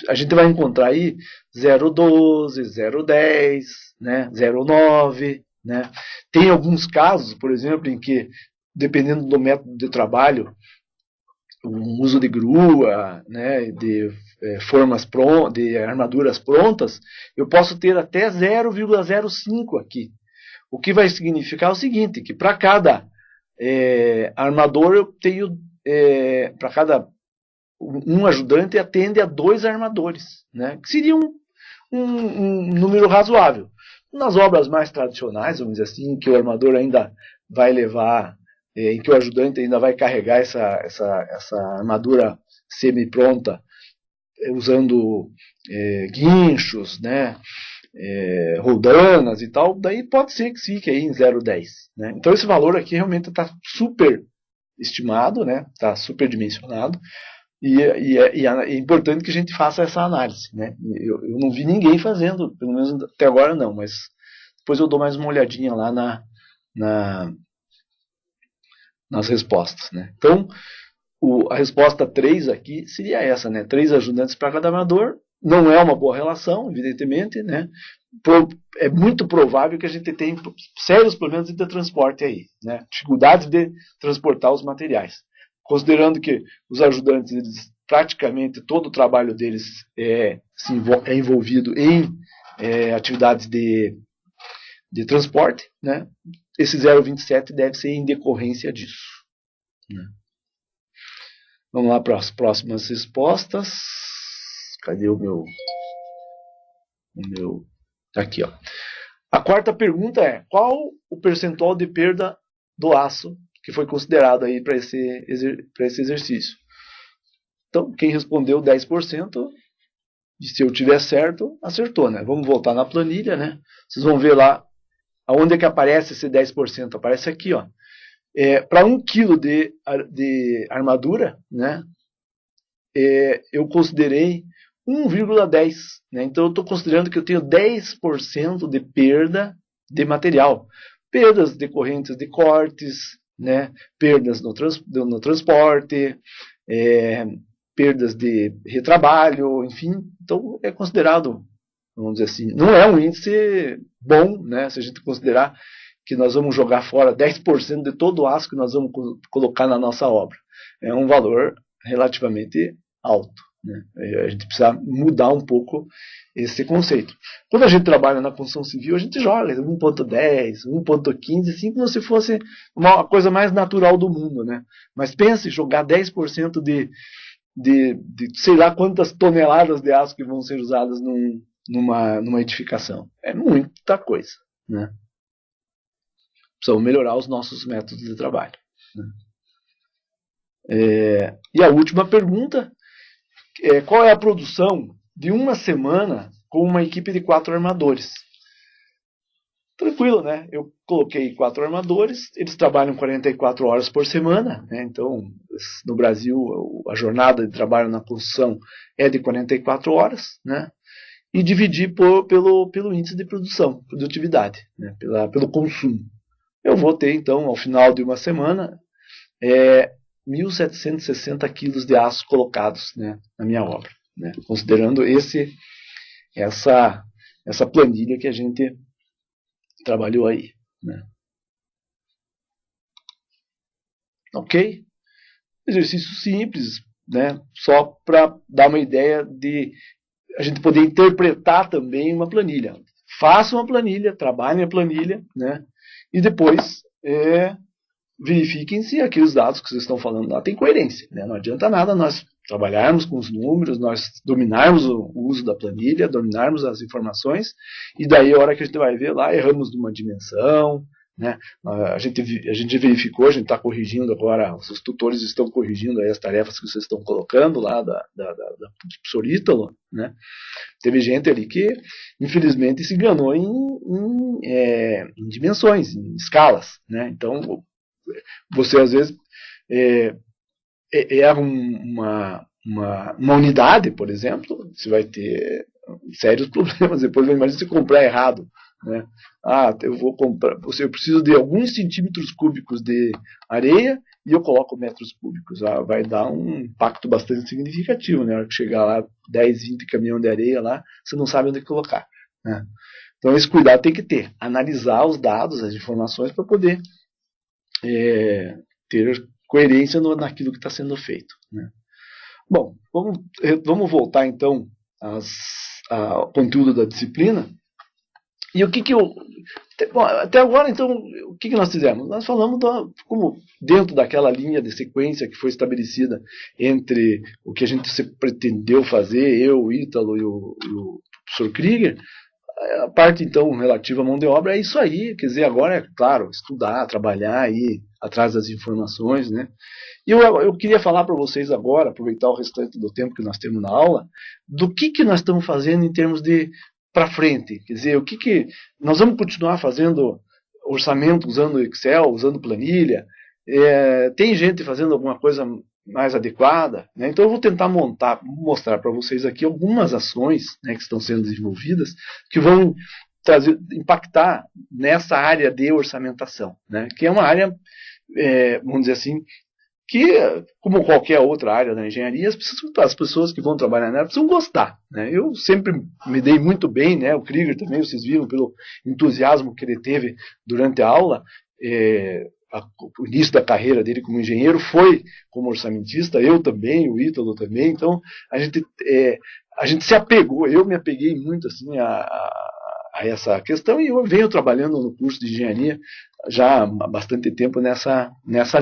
A gente vai encontrar aí 0,12, 0,10, né, 0,9. Né? Tem alguns casos, por exemplo, em que, dependendo do método de trabalho, o uso de grua, né, de de armaduras prontas, eu posso ter até 0,05 aqui. O que vai significar o seguinte, que para cada armador eu tenho, para cada um ajudante atende a 2 armadores, né, que seria um número razoável. Nas obras mais tradicionais, vamos dizer assim, que o armador ainda vai levar, em que o ajudante ainda vai carregar essa armadura semi-pronta usando guinchos, né, roldanas e tal, daí pode ser que fique aí em 0,10. Né? Então esse valor aqui realmente está super estimado, né, está super dimensionado, e é importante que a gente faça essa análise. Né? Eu não vi ninguém fazendo, pelo menos até agora não, mas depois eu dou mais uma olhadinha lá nas respostas. Né? Então, a resposta 3 aqui seria essa, né? 3 ajudantes para cada armador. Não é uma boa relação, evidentemente. Né? É muito provável que a gente tenha sérios problemas de transporte aí. Né? Dificuldades de transportar os materiais. Considerando que os ajudantes, praticamente todo o trabalho deles é envolvido em atividades de transporte, né? Esse 0,27 deve ser em decorrência disso. Né? Vamos lá para as próximas respostas. Cadê o meu? Aqui, ó. A quarta pergunta é: qual o percentual de perda do aço que foi considerado aí para esse exercício? Então, quem respondeu 10%, e se eu tiver certo, acertou, né? Vamos voltar na planilha, né? Vocês vão ver lá aonde é que aparece esse 10%. Aparece aqui, ó. Para 1 kg de armadura, né, eu considerei 1,10. Né, então eu estou considerando que eu tenho 10% de perda de material. Perdas decorrentes de cortes, né, perdas no transporte, perdas de retrabalho, enfim. Então é considerado, vamos dizer assim, não é um índice bom, né, se a gente considerar que nós vamos jogar fora 10% de todo o aço que nós vamos colocar na nossa obra. É um valor relativamente alto. né? A gente precisa mudar um pouco esse conceito. Quando a gente trabalha na construção civil, a gente joga 1.10, 1.15, assim como se fosse uma coisa mais natural do mundo, né? Mas pense jogar 10% de sei lá quantas toneladas de aço que vão ser usadas numa edificação. É muita coisa, né? Precisamos melhorar os nossos métodos de trabalho, né? E a última pergunta é: qual é a produção de uma semana com uma equipe de 4 armadores? Tranquilo, né? Eu coloquei 4 armadores, eles trabalham 44 horas por semana, né? Então, no Brasil, a jornada de trabalho na construção é de 44 horas, né? E dividir pelo índice de produtividade, né? Pelo consumo. Eu vou ter, então, ao final de uma semana, 1.760 quilos de aço colocados, né, na minha obra, né? Considerando essa planilha que a gente trabalhou aí, né? Ok? Exercício simples, né? Só para dar uma ideia de a gente poder interpretar também uma planilha. Faça uma planilha, trabalhe a planilha, né? E depois verifiquem se aqueles dados que vocês estão falando lá têm coerência, né? Não adianta nada nós trabalharmos com os números, nós dominarmos o uso da planilha, dominarmos as informações, e daí a hora que a gente vai ver lá, erramos numa dimensão, né? A gente verificou, a gente está corrigindo agora, os tutores estão corrigindo aí as tarefas que vocês estão colocando lá do professor Ítalo, né? Teve gente ali que, infelizmente, se enganou em dimensões, em escalas, né? Então, você às vezes erra uma unidade, por exemplo, você vai ter sérios problemas. Depois, imagina se comprar errado, né? Eu preciso de alguns centímetros cúbicos de areia e eu coloco metros cúbicos. Vai dar um impacto bastante significativo, né? Na hora que chegar lá 10, 20 caminhões de areia lá, você não sabe onde colocar, né? Então esse cuidado tem que ter, analisar os dados, as informações para poder ter coerência naquilo que está sendo feito, né? Bom, vamos voltar então ao conteúdo da disciplina. E o que eu... Bom, até agora, então, o que nós fizemos? Nós falamos como dentro daquela linha de sequência que foi estabelecida entre o que a gente pretendeu fazer, eu, o Ítalo e o professor Krieger. A parte, então, relativa à mão de obra é isso aí. Quer dizer, agora é, claro, estudar, trabalhar aí atrás das informações, né? E eu queria falar para vocês agora, aproveitar o restante do tempo que nós temos na aula, do que nós estamos fazendo em termos de para frente. Quer dizer, o que nós vamos continuar fazendo orçamento usando Excel, usando planilha? Tem gente fazendo alguma coisa mais adequada, né? Então eu vou tentar mostrar para vocês aqui algumas ações, né, que estão sendo desenvolvidas, que vão impactar nessa área de orçamentação, né, que é uma área, vamos dizer assim, que, como qualquer outra área da engenharia, as pessoas que vão trabalhar nela precisam gostar, né? Eu sempre me dei muito bem, né? O Krieger também, vocês viram pelo entusiasmo que ele teve durante a aula. O início da carreira dele como engenheiro foi como orçamentista, eu também, o Ítalo também. Então a gente se apegou, eu me apeguei muito assim a essa questão, e eu venho trabalhando no curso de engenharia já há bastante tempo nessa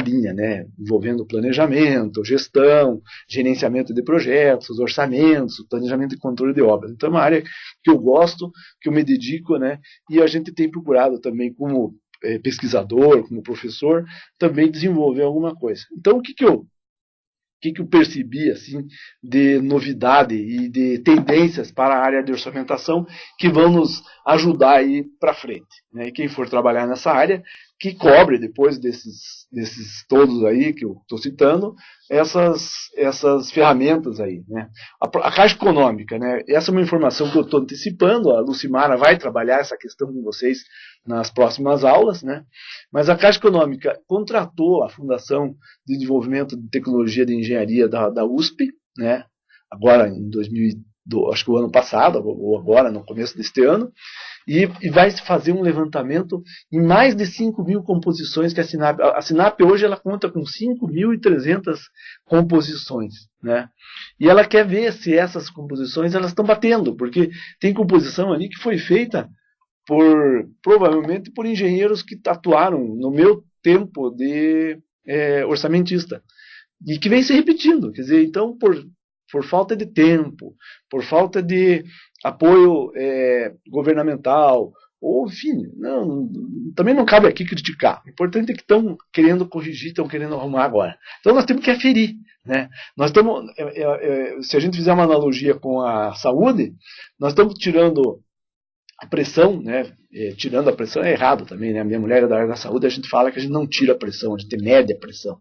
linha, né? Envolvendo planejamento, gestão, gerenciamento de projetos, orçamentos, planejamento e controle de obras. Então é uma área que eu gosto, que eu me dedico, né? E a gente tem procurado também, como pesquisador, como professor, também desenvolver alguma coisa. Então o que eu percebi assim de novidade e de tendências para a área de orçamentação que vão nos ajudar a ir para frente, né? E quem for trabalhar nessa área, que cobre depois desses todos aí que eu estou citando, essas ferramentas aí, né? A Caixa Econômica, né? Essa é uma informação que eu estou antecipando, a Lucimara vai trabalhar essa questão com vocês nas próximas aulas, né? Mas a Caixa Econômica contratou a Fundação de Desenvolvimento de Tecnologia de Engenharia da USP, né? Agora em 2002, acho que o ano passado, ou agora no começo deste ano, e vai se fazer um levantamento em mais de 5.000 composições que a SINAP hoje ela conta com 5.300 composições, né? E ela quer ver se essas composições elas estão batendo, porque tem composição ali que foi feita provavelmente por engenheiros que atuaram no meu tempo de orçamentista e que vem se repetindo. Quer dizer, então, por falta de tempo, por falta de apoio governamental, ou enfim, também não cabe aqui criticar. O importante é que estão querendo corrigir, estão querendo arrumar agora. Então nós temos que aferir. Né? Nós estamos, se a gente fizer uma analogia com a saúde, nós estamos tirando a pressão, né? Tirando a pressão é errado também, né? A minha mulher é da área da saúde, a gente fala que a gente não tira a pressão, a gente mede a pressão.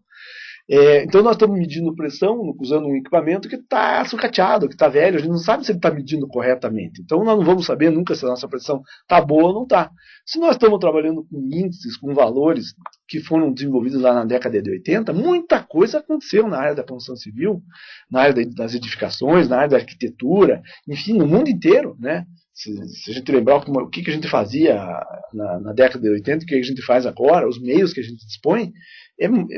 Então nós estamos medindo pressão usando um equipamento que está sucateado, que está velho, a gente não sabe se ele está medindo corretamente. Então nós não vamos saber nunca se a nossa pressão está boa ou não está. Se nós estamos trabalhando com índices, com valores que foram desenvolvidos lá na década de 80, muita coisa aconteceu na área da construção civil, na área das edificações, na área da arquitetura, enfim, no mundo inteiro, né? Se a gente lembrar o que a gente fazia na década de 80, o que a gente faz agora, os meios que a gente dispõe,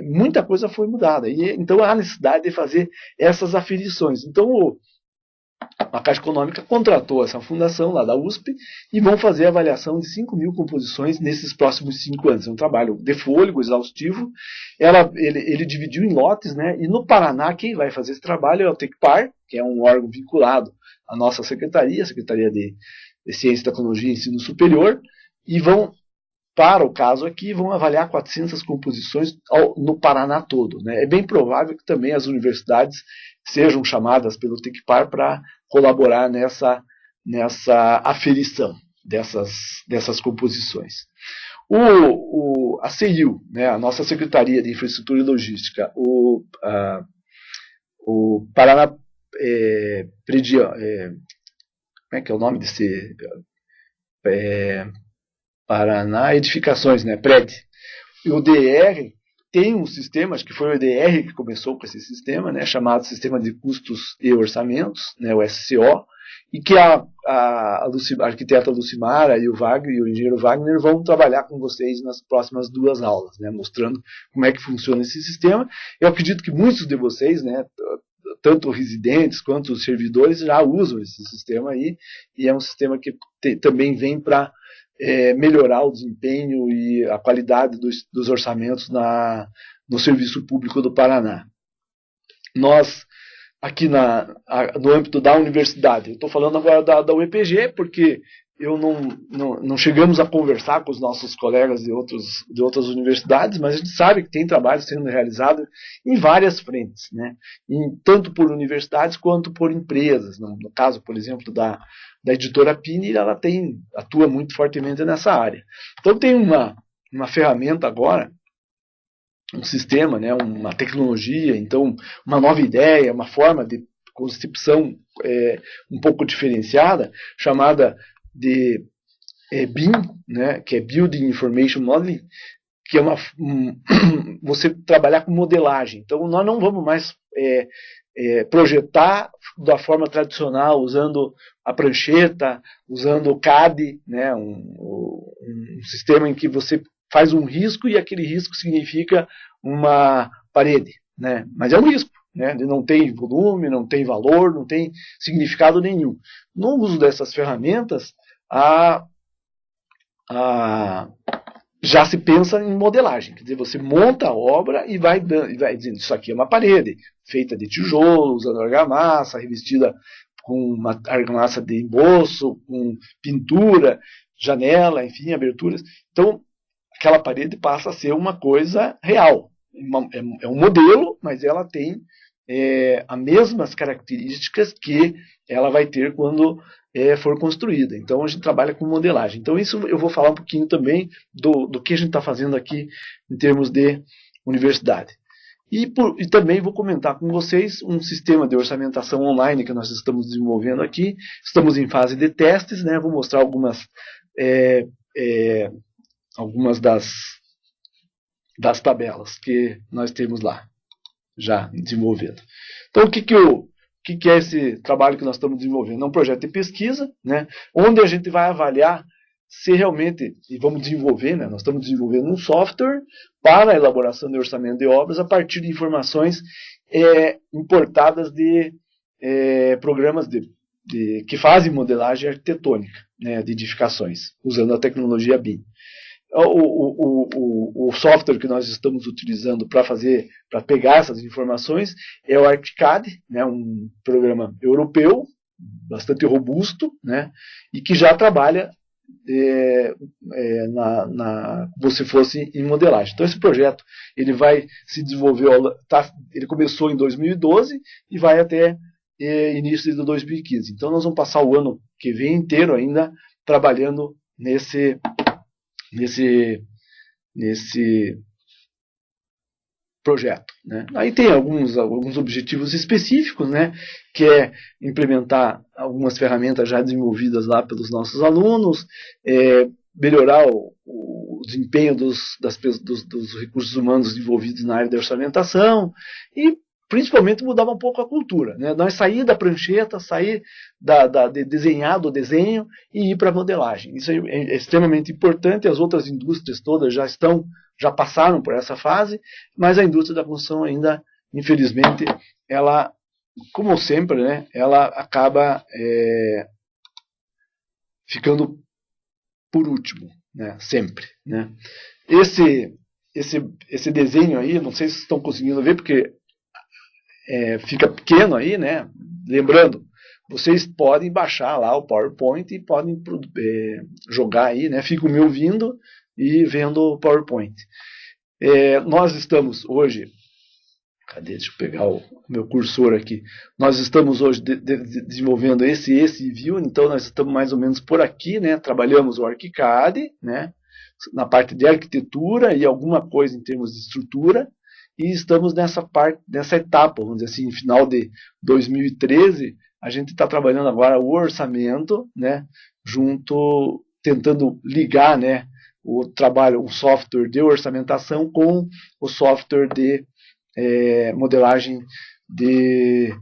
muita coisa foi mudada. Então há necessidade de fazer essas aferições. Então a Caixa Econômica contratou essa fundação lá da USP e vão fazer a avaliação de 5.000 composições nesses próximos 5 anos. É um trabalho de fôlego, exaustivo. Ele dividiu em lotes, né? E no Paraná quem vai fazer esse trabalho é o TECPAR, que é um órgão vinculado à nossa secretaria, a Secretaria de Ciência, Tecnologia e Ensino Superior, e vão, para o caso aqui, vão avaliar 400 composições no Paraná todo. Né? É bem provável que também as universidades sejam chamadas pelo TECPAR para colaborar nessa aferição dessas composições. A CEIU, né, a nossa Secretaria de Infraestrutura e Logística, o Paraná como é que é o nome desse Paraná Edificações, né, PRED, e o DR tem um sistema, acho que foi o EDR que começou com esse sistema, né, chamado Sistema de Custos e Orçamentos, né, o SCO, e que a arquiteta Lucimara e o engenheiro Wagner vão trabalhar com vocês nas próximas 2 aulas, né, mostrando como é que funciona esse sistema. Eu acredito que muitos de vocês, né, tanto residentes quanto os servidores, já usam esse sistema aí, e é um sistema que também vem para melhorar o desempenho e a qualidade dos orçamentos no serviço público do Paraná. Nós, aqui no âmbito da universidade, eu estou falando agora da UEPG, porque não chegamos a conversar com os nossos colegas de outras universidades, mas a gente sabe que tem trabalho sendo realizado em várias frentes, né? Tanto por universidades quanto por empresas. No caso, por exemplo, da editora Pini, ela atua muito fortemente nessa área. Então tem uma ferramenta agora, um sistema, né, uma tecnologia, então uma nova ideia, uma forma de concepção um pouco diferenciada, chamada de BIM, né, que é Building Information Modeling, que é você trabalhar com modelagem. Então nós não vamos mais projetar da forma tradicional, usando a prancheta, usando o CAD, né, um sistema em que você faz um risco e aquele risco significa uma parede, né, mas é um risco. Né, não tem volume, não tem valor, não tem significado nenhum. No uso dessas ferramentas, já se pensa em modelagem. Quer dizer, você monta a obra e vai dizendo, isso aqui é uma parede, feita de tijolo, usando argamassa, revestida com uma argamassa de emboço, com pintura, janela, enfim, aberturas. Então, aquela parede passa a ser uma coisa real. É um modelo, mas ela tem as mesmas características que ela vai ter quando for construída. Então a gente trabalha com modelagem. Então isso eu vou falar um pouquinho também do que a gente está fazendo aqui em termos de universidade. E também vou comentar com vocês um sistema de orçamentação online que nós estamos desenvolvendo aqui. Estamos em fase de testes, né? Vou mostrar algumas das tabelas que nós temos lá já desenvolvendo. Então o que é esse trabalho que nós estamos desenvolvendo? É um projeto de pesquisa, né, onde a gente vai avaliar se realmente, e vamos desenvolver, né, nós estamos desenvolvendo um software para a elaboração de orçamento de obras a partir de informações importadas de programas que fazem modelagem arquitetônica, né, de edificações, usando a tecnologia BIM. O software que nós estamos utilizando para pegar essas informações é o ArchiCAD, né, um programa europeu, bastante robusto, né, e que já trabalha como se fosse em modelagem. Então esse projeto ele vai se desenvolver, ele começou em 2012 e vai até início de 2015. Então nós vamos passar o ano que vem inteiro ainda trabalhando nesse projeto, né? Aí tem alguns objetivos específicos, né, que é implementar algumas ferramentas já desenvolvidas lá pelos nossos alunos, melhorar o desempenho dos recursos humanos envolvidos na área da orçamentação e principalmente mudar um pouco a cultura, né? Nós sair da prancheta, sair de desenhar do desenho e ir para a modelagem. Isso é extremamente importante. As outras indústrias todas já passaram por essa fase, mas a indústria da construção ainda, infelizmente, ela, como sempre, né, ela acaba ficando por último, né, sempre, né? Esse desenho aí, não sei se estão conseguindo ver, porque fica pequeno aí, né? Lembrando, vocês podem baixar lá o PowerPoint e podem jogar aí, né? Ficam me ouvindo e vendo o PowerPoint. Nós estamos hoje, deixa eu pegar o meu cursor aqui. Nós estamos hoje desenvolvendo esse view, então nós estamos mais ou menos por aqui, né? Trabalhamos o ArchiCAD, né, na parte de arquitetura e alguma coisa em termos de estrutura. E estamos nessa etapa, vamos dizer assim, final de 2013, a gente está trabalhando agora o orçamento, né, tentando ligar, né, o software de orçamentação com o software de modelagem de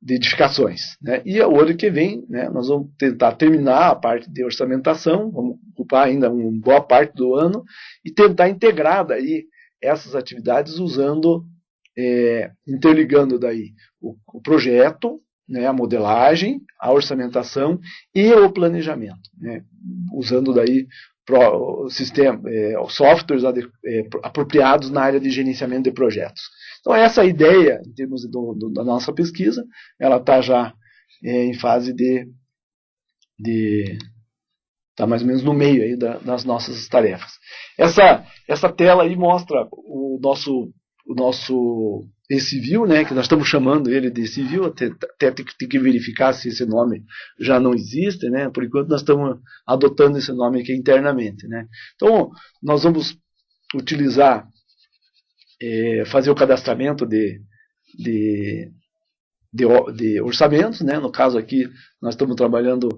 edificações, né? E o ano que vem, né, nós vamos tentar terminar a parte de orçamentação, vamos ocupar ainda uma boa parte do ano e tentar integrar daí essas atividades interligando daí o projeto, né, a modelagem, a orçamentação e o planejamento, né, usando daí softwares apropriados na área de gerenciamento de projetos. Então essa é a ideia em termos da nossa pesquisa, ela está já em fase está mais ou menos no meio aí das nossas tarefas. Essa tela aí mostra esse view, né, que nós estamos chamando ele de esse view, até tem que verificar se esse nome já não existe, né? Por enquanto nós estamos adotando esse nome aqui internamente, né? Então nós vamos utilizar, fazer o cadastramento de orçamentos, né? No caso aqui nós estamos trabalhando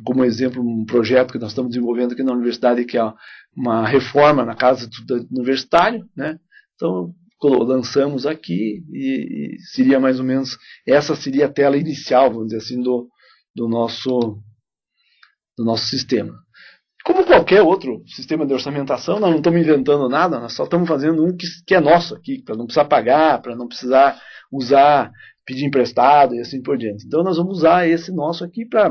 como exemplo um projeto que nós estamos desenvolvendo aqui na universidade, que é uma reforma na casa do estudante universitário, né? Então lançamos aqui e seria mais ou menos, essa seria a tela inicial, vamos dizer assim, do nosso sistema. Como qualquer outro sistema de orçamentação, nós não estamos inventando nada, nós só estamos fazendo um que é nosso aqui, para não precisar pagar, para não precisar usar, pedir emprestado e assim por diante. Então nós vamos usar esse nosso aqui para,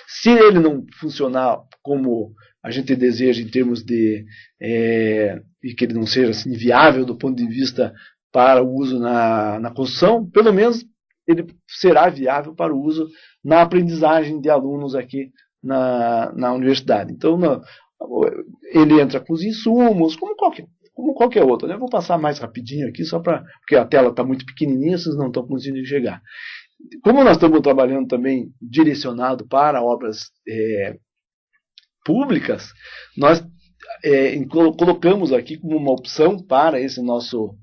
se ele não funcionar como a gente deseja em termos de e que ele não seja assim, viável do ponto de vista para o uso na construção, pelo menos ele será viável para o uso na aprendizagem de alunos aqui na universidade. Então ele entra com os insumos, como qualquer outro, né? Eu vou passar mais rapidinho aqui, porque a tela está muito pequenininha, vocês não estão conseguindo chegar. Como nós estamos trabalhando também direcionado para obras públicas, nós colocamos aqui como uma opção para esse nosso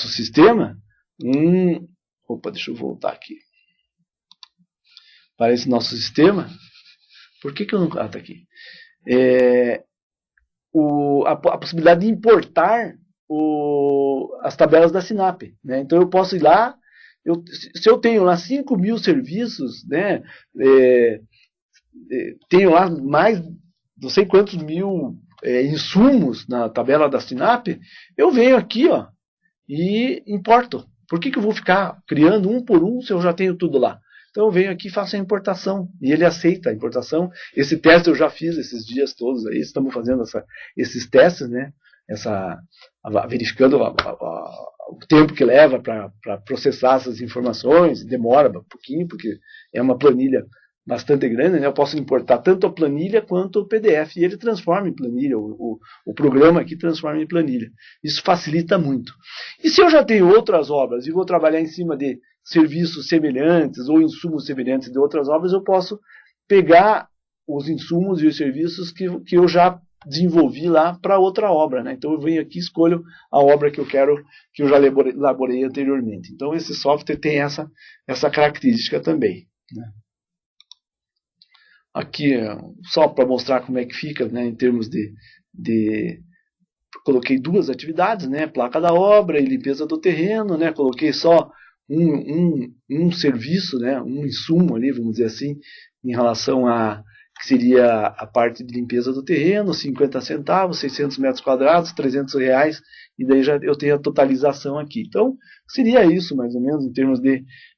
sistema, deixa eu voltar aqui. Para esse nosso sistema, por que eu não... está aqui. A possibilidade de importar as tabelas da SINAP, né? Então eu posso ir lá, se eu tenho lá 5.000 serviços, né, tenho lá mais não sei quantos mil insumos na tabela da Sinap, eu venho aqui, ó, e importo. Por que eu vou ficar criando um por um se eu já tenho tudo lá? Então eu venho aqui e faço a importação. E ele aceita a importação. Esse teste eu já fiz esses dias todos aí. Estamos fazendo esses testes, né? Verificando o tempo que leva para processar essas informações. Demora um pouquinho, porque é uma planilha bastante grande, né? Eu posso importar tanto a planilha quanto o PDF, e ele transforma em planilha, o programa aqui transforma em planilha. Isso facilita muito. E se eu já tenho outras obras e vou trabalhar em cima de serviços semelhantes ou insumos semelhantes de outras obras, eu posso pegar os insumos e os serviços que eu já desenvolvi lá para outra obra, né? Então eu venho aqui e escolho a obra que eu quero, que eu já elaborei anteriormente. Então esse software tem essa característica também, né? Aqui, só para mostrar como é que fica, né, em termos coloquei duas atividades, né, placa da obra e limpeza do terreno, né, coloquei só um serviço, né, um insumo ali, vamos dizer assim, em relação a que seria a parte de limpeza do terreno, 50 centavos, 600 metros quadrados, R$300, e daí já eu tenho a totalização aqui. Então, seria isso, mais ou menos, em termos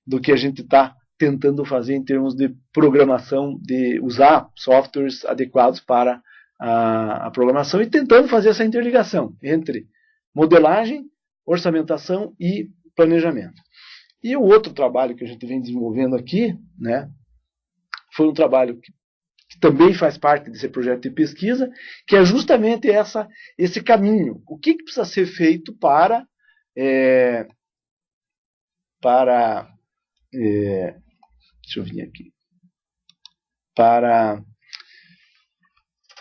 do que a gente está tentando fazer em termos de programação, de usar softwares adequados para a programação e tentando fazer essa interligação entre modelagem, orçamentação e planejamento. E o outro trabalho que a gente vem desenvolvendo aqui, né, foi um trabalho que também faz parte desse projeto de pesquisa, que é justamente esse caminho. O que precisa ser feito para deixa eu vir aqui.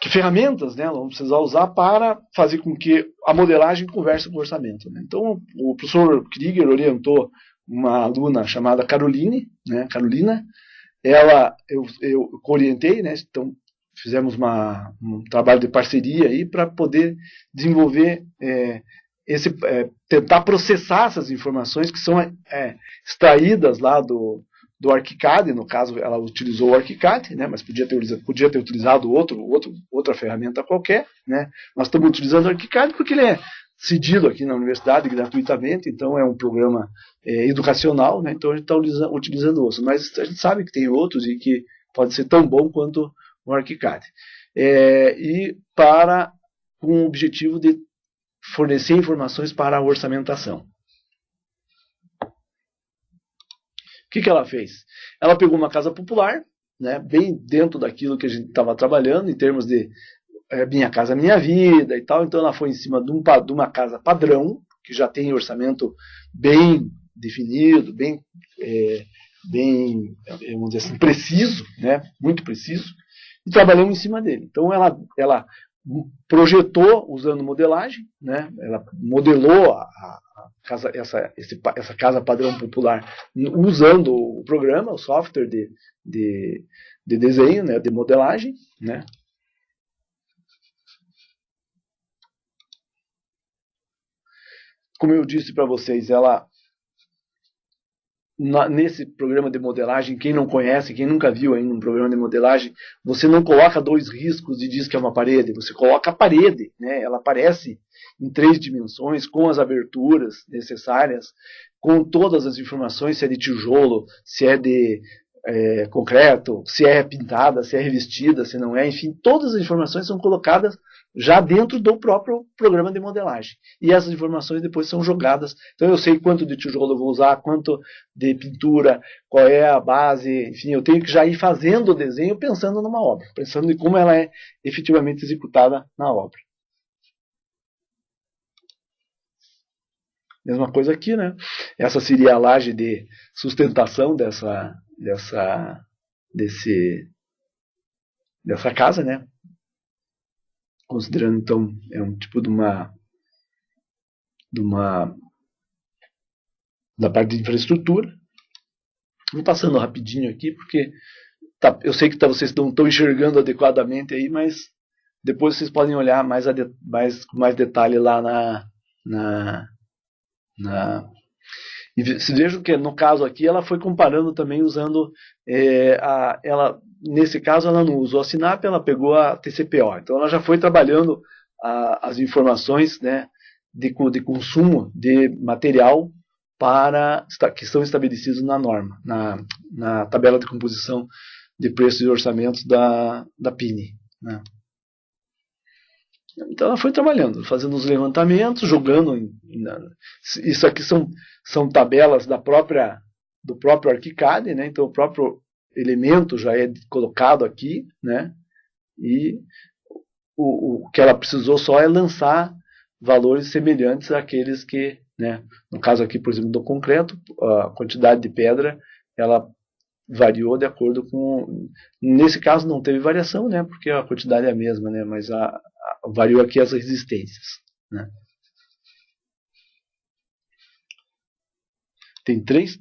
Que ferramentas, né, vamos precisar usar para fazer com que a modelagem converse com o orçamento, né? Então, o professor Krieger orientou uma aluna chamada Caroline, né, Carolina. Eu orientei, né? Então, fizemos um trabalho de parceria aí para poder desenvolver tentar processar essas informações que são extraídas lá do ArchiCAD. No caso, ela utilizou o ArchiCAD, né, mas podia ter utilizado outra ferramenta qualquer, né? Nós estamos utilizando o ArchiCAD porque ele é cedido aqui na universidade gratuitamente, então é um programa educacional, né? Então a gente está utilizando outros, mas a gente sabe que tem outros e que pode ser tão bom quanto o ArchiCAD. E com o objetivo de fornecer informações para a orçamentação. O que ela fez? Ela pegou uma casa popular, né, bem dentro daquilo que a gente estava trabalhando, em termos de Minha Casa Minha Vida e tal. Então ela foi em cima de uma casa padrão, que já tem orçamento bem definido, bem vamos dizer assim, preciso, né, muito preciso, e trabalhamos em cima dele. Então ela projetou usando modelagem, né? Ela modelou essa casa padrão popular usando o programa, o software de desenho, né? De modelagem, né? Como eu disse para vocês, nesse programa de modelagem, quem não conhece, quem nunca viu ainda um programa de modelagem, você não coloca dois riscos e diz que é uma parede, você coloca a parede, né? Ela aparece em 3 dimensões, com as aberturas necessárias, com todas as informações, se é de tijolo, se é de concreto, se é pintada, se é revestida, se não é, enfim, todas as informações são colocadas já dentro do próprio programa de modelagem. E essas informações depois são jogadas. Então eu sei quanto de tijolo eu vou usar, quanto de pintura, qual é a base, enfim, eu tenho que já ir fazendo o desenho pensando numa obra, pensando em como ela é efetivamente executada na obra. Mesma coisa aqui, né? Essa seria a laje de sustentação dessa casa, né? Considerando, então, é um tipo da parte de infraestrutura. Vou passando rapidinho aqui, porque eu sei que vocês não estão enxergando adequadamente aí, mas depois vocês podem olhar com mais detalhe lá E vejam que no caso aqui ela foi comparando também usando, nesse caso ela não usou a SINAP, ela pegou a TCPO. Então ela já foi trabalhando as informações, né, de consumo de material que são estabelecidos na norma, na tabela de composição de preços e orçamentos da PINE. Né. Então ela foi trabalhando, fazendo os levantamentos, jogando. Isso aqui são tabelas do próprio ArchiCAD, né? Então o próprio elemento já é colocado aqui, né? E o que ela precisou só é lançar valores semelhantes àqueles que, né? No caso aqui, por exemplo, do concreto, a quantidade de pedra, ela variou de acordo com... Nesse caso não teve variação, né? Porque a quantidade é a mesma, né? Mas variou aqui as resistências, né? Tem três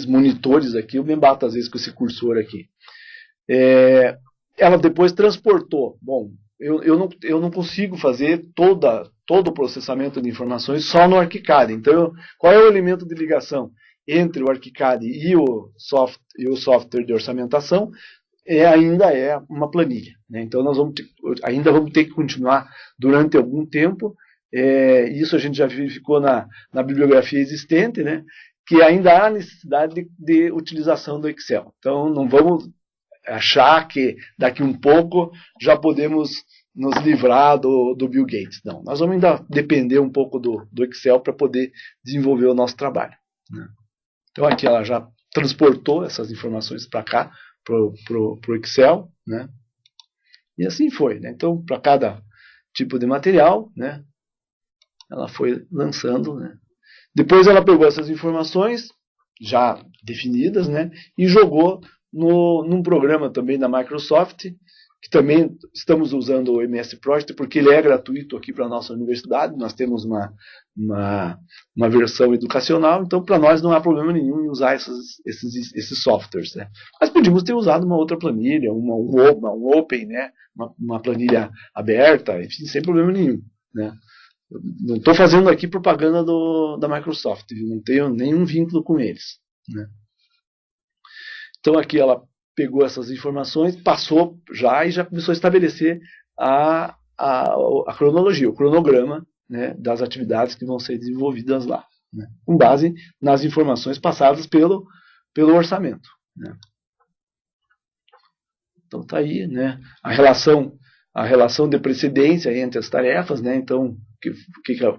monitores aqui, eu me bato às vezes com esse cursor aqui. Ela depois transportou. Bom, eu não consigo fazer todo o processamento de informações só no ArchiCAD. Então, qual é o elemento de ligação entre o ArchiCAD e o software de orçamentação? Ainda é uma planilha, né? Então nós ainda vamos ter que continuar durante algum tempo. Isso a gente já verificou na bibliografia existente, né? Que ainda há necessidade de utilização do Excel. Então não vamos achar que daqui um pouco já podemos nos livrar do Bill Gates. Não, nós vamos ainda depender um pouco do Excel para poder desenvolver o nosso trabalho, né? Então aqui ela já transportou essas informações para cá, pro Excel, né? E assim foi, né? Então, para cada tipo de material, né, ela foi lançando, né? Depois ela pegou essas informações já definidas, né, e jogou num programa também da Microsoft, que também estamos usando o MS Project, porque ele é gratuito aqui para a nossa universidade. Nós temos uma versão educacional, então para nós não há problema nenhum em usar esses softwares, né? Mas podíamos ter usado uma outra planilha, um Open, né? uma planilha aberta, enfim, sem problema nenhum, né? Eu não estou fazendo aqui propaganda da Microsoft, não tenho nenhum vínculo com eles, né? Então aqui ela pegou essas informações, passou já começou a estabelecer a cronologia, o cronograma, né, das atividades que vão ser desenvolvidas lá, né, com base nas informações passadas pelo orçamento, né. Então está aí, né, a relação de precedência entre as tarefas, né, então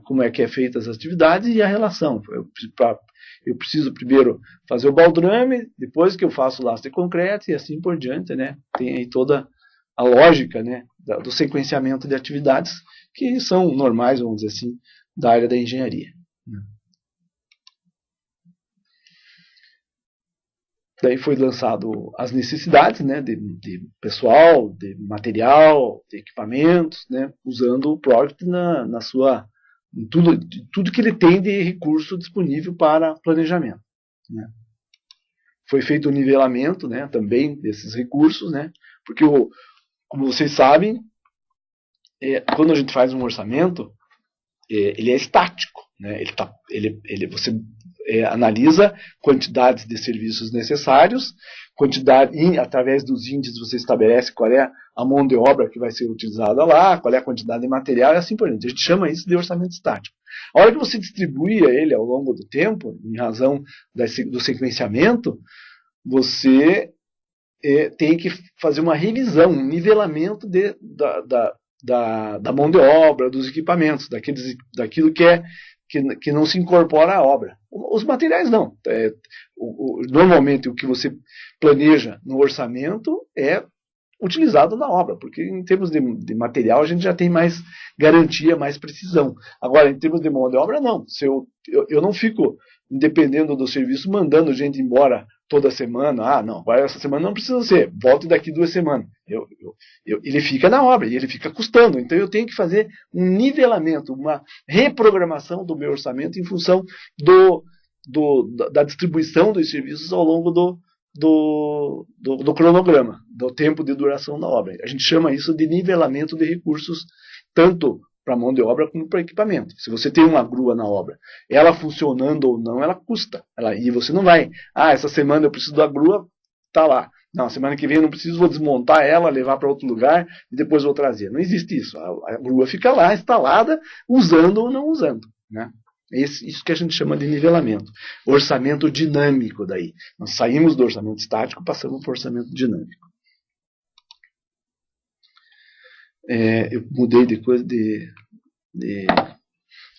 como é que é feita as atividades e a relação. Eu preciso primeiro fazer o baldrame, depois que eu faço o lastro de concreto e assim por diante, né? Tem aí toda a lógica, né, do sequenciamento de atividades que são normais, vamos dizer assim, da área da engenharia, né? Daí foi lançado as necessidades, né, de pessoal, de material, de equipamentos, né, usando o Project na sua... tudo que ele tem de recurso disponível para planejamento, né. Foi feito o nivelamento, né, também desses recursos, né, porque, como vocês sabem, quando a gente faz um orçamento, ele é estático, né, você analisa quantidades de serviços necessários, através dos índices você estabelece qual é a mão de obra que vai ser utilizada lá, qual é a quantidade de material e assim por diante. A gente chama isso de orçamento estático. A hora que você distribui ele ao longo do tempo, em razão do sequenciamento, você tem que fazer uma revisão, um nivelamento da mão de obra, dos equipamentos, daquilo que não se incorpora à obra. Os materiais não. Normalmente o que você planeja no orçamento é utilizado na obra, porque em termos de material a gente já tem mais garantia, mais precisão. Agora, em termos de mão de obra, não. Eu não fico, dependendo do serviço, mandando gente embora toda semana. Não, agora essa semana não precisa ser, volte daqui 2 semanas. Ele fica na obra e ele fica custando. Então eu tenho que fazer um nivelamento, uma reprogramação do meu orçamento em função da distribuição dos serviços ao longo do cronograma, do tempo de duração da obra. A gente chama isso de nivelamento de recursos, tanto para mão de obra como para equipamento. Se você tem uma grua na obra, ela funcionando ou não, ela custa. E você não vai, essa semana eu preciso da grua, tá lá. Não, semana que vem eu não preciso, vou desmontar ela, levar para outro lugar e depois vou trazer. Não existe isso. A grua fica lá instalada, usando ou não usando, né? Isso que a gente chama de nivelamento. Orçamento dinâmico daí. Nós saímos do orçamento estático, passamos para o orçamento dinâmico. Eu mudei de coisa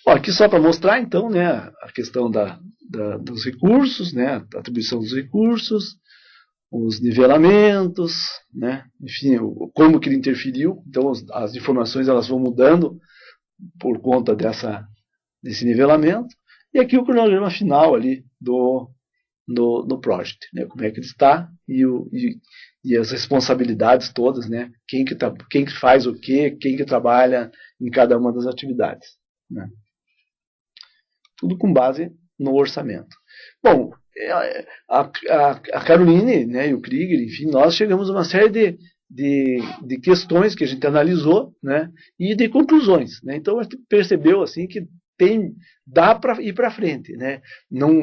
aqui só para mostrar então, né, a questão dos recursos, né, a atribuição dos recursos, os nivelamentos, né, enfim, como que ele interferiu. Então as informações elas vão mudando por conta desse nivelamento. E aqui o cronograma final ali do project, né? Como é que ele está e as responsabilidades todas, né? Quem que faz o quê, quem que trabalha em cada uma das atividades, né? Tudo com base no orçamento. Bom, a Caroline, né, e o Krieger, enfim, nós chegamos a uma série de questões que a gente analisou, né, e de conclusões, né? Então a gente percebeu assim que dá para ir para frente, né? Não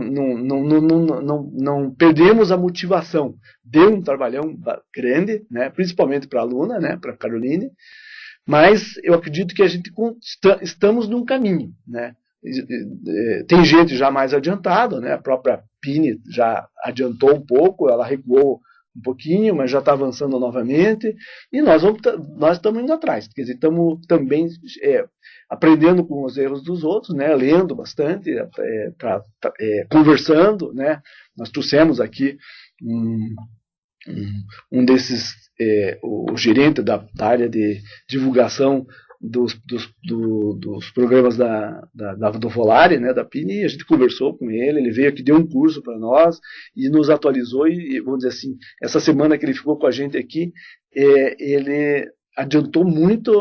perdemos a motivação. Deu um trabalhão grande, né? Principalmente para a aluna, né? Para a Caroline, mas eu acredito que a gente estamos num caminho, né? Tem gente já mais adiantada, né? A própria Pini já adiantou um pouco, ela recuou um pouquinho, mas já está avançando novamente, e nós estamos indo atrás, quer dizer, estamos também aprendendo com os erros dos outros, né, lendo bastante, conversando, né. Nós trouxemos aqui um desses, o gerente da área de divulgação dos programas do Volare, né, da Pini, e a gente conversou com ele veio aqui, deu um curso para nós e nos atualizou, e vamos dizer assim, essa semana que ele ficou com a gente aqui, ele adiantou muito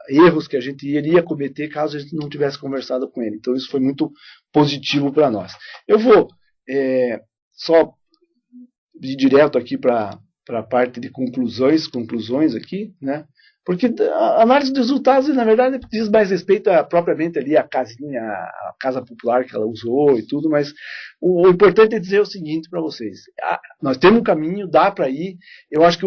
erros que a gente iria cometer caso a gente não tivesse conversado com ele. Então isso foi muito positivo para nós. Eu vou só ir direto aqui para a parte de conclusões aqui, né? Porque a análise dos resultados, na verdade, diz mais respeito propriamente ali a casinha, a casa popular que ela usou e tudo, mas o importante é dizer o seguinte para vocês. Nós temos um caminho, dá para ir. Eu acho que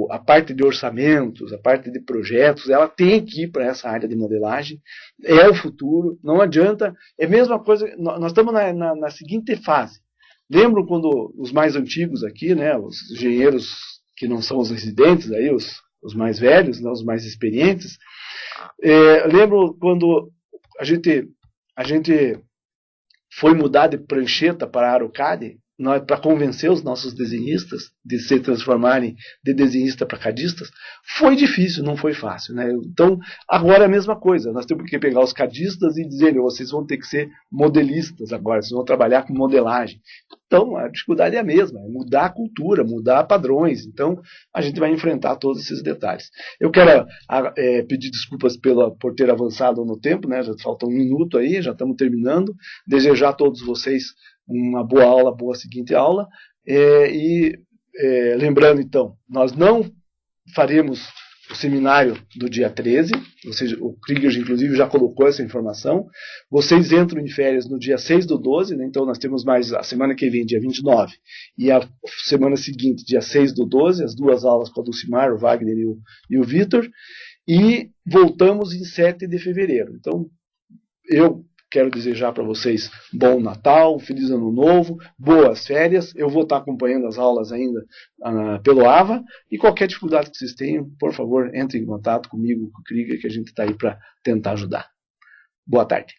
a parte de orçamentos, a parte de projetos, ela tem que ir para essa área de modelagem. É o futuro, não adianta. É a mesma coisa, nós estamos na seguinte fase. Lembram quando os mais antigos aqui, né, os engenheiros que não são os residentes, aí, os mais velhos, né, os mais experientes, lembro quando a gente foi mudar de prancheta para AutoCAD, para convencer os nossos desenhistas de se transformarem de desenhista para cadistas, foi difícil, não foi fácil, né? Então, agora é a mesma coisa, nós temos que pegar os cadistas e dizer, vocês vão ter que ser modelistas agora, vocês vão trabalhar com modelagem. Então, a dificuldade é a mesma, é mudar a cultura, mudar padrões. Então, a gente vai enfrentar todos esses detalhes. Eu quero pedir desculpas por ter avançado no tempo, né? Já falta um minuto aí, já estamos terminando. Desejar a todos vocês uma boa aula, boa seguinte aula. Lembrando, então, nós não faremos o seminário do dia 13, ou seja, o Krieger, inclusive, já colocou essa informação. Vocês entram em férias no dia 6/12, né? Então nós temos mais a semana que vem, dia 29, e a semana seguinte, dia 6/12, as duas aulas com a Dulcimar, o Wagner e o Vitor, e voltamos em 7 de fevereiro. Então, eu quero desejar para vocês bom Natal, feliz Ano Novo, boas férias. Eu vou estar acompanhando as aulas ainda pelo AVA. E qualquer dificuldade que vocês tenham, por favor, entrem em contato comigo, com o Krieger, que a gente está aí para tentar ajudar. Boa tarde.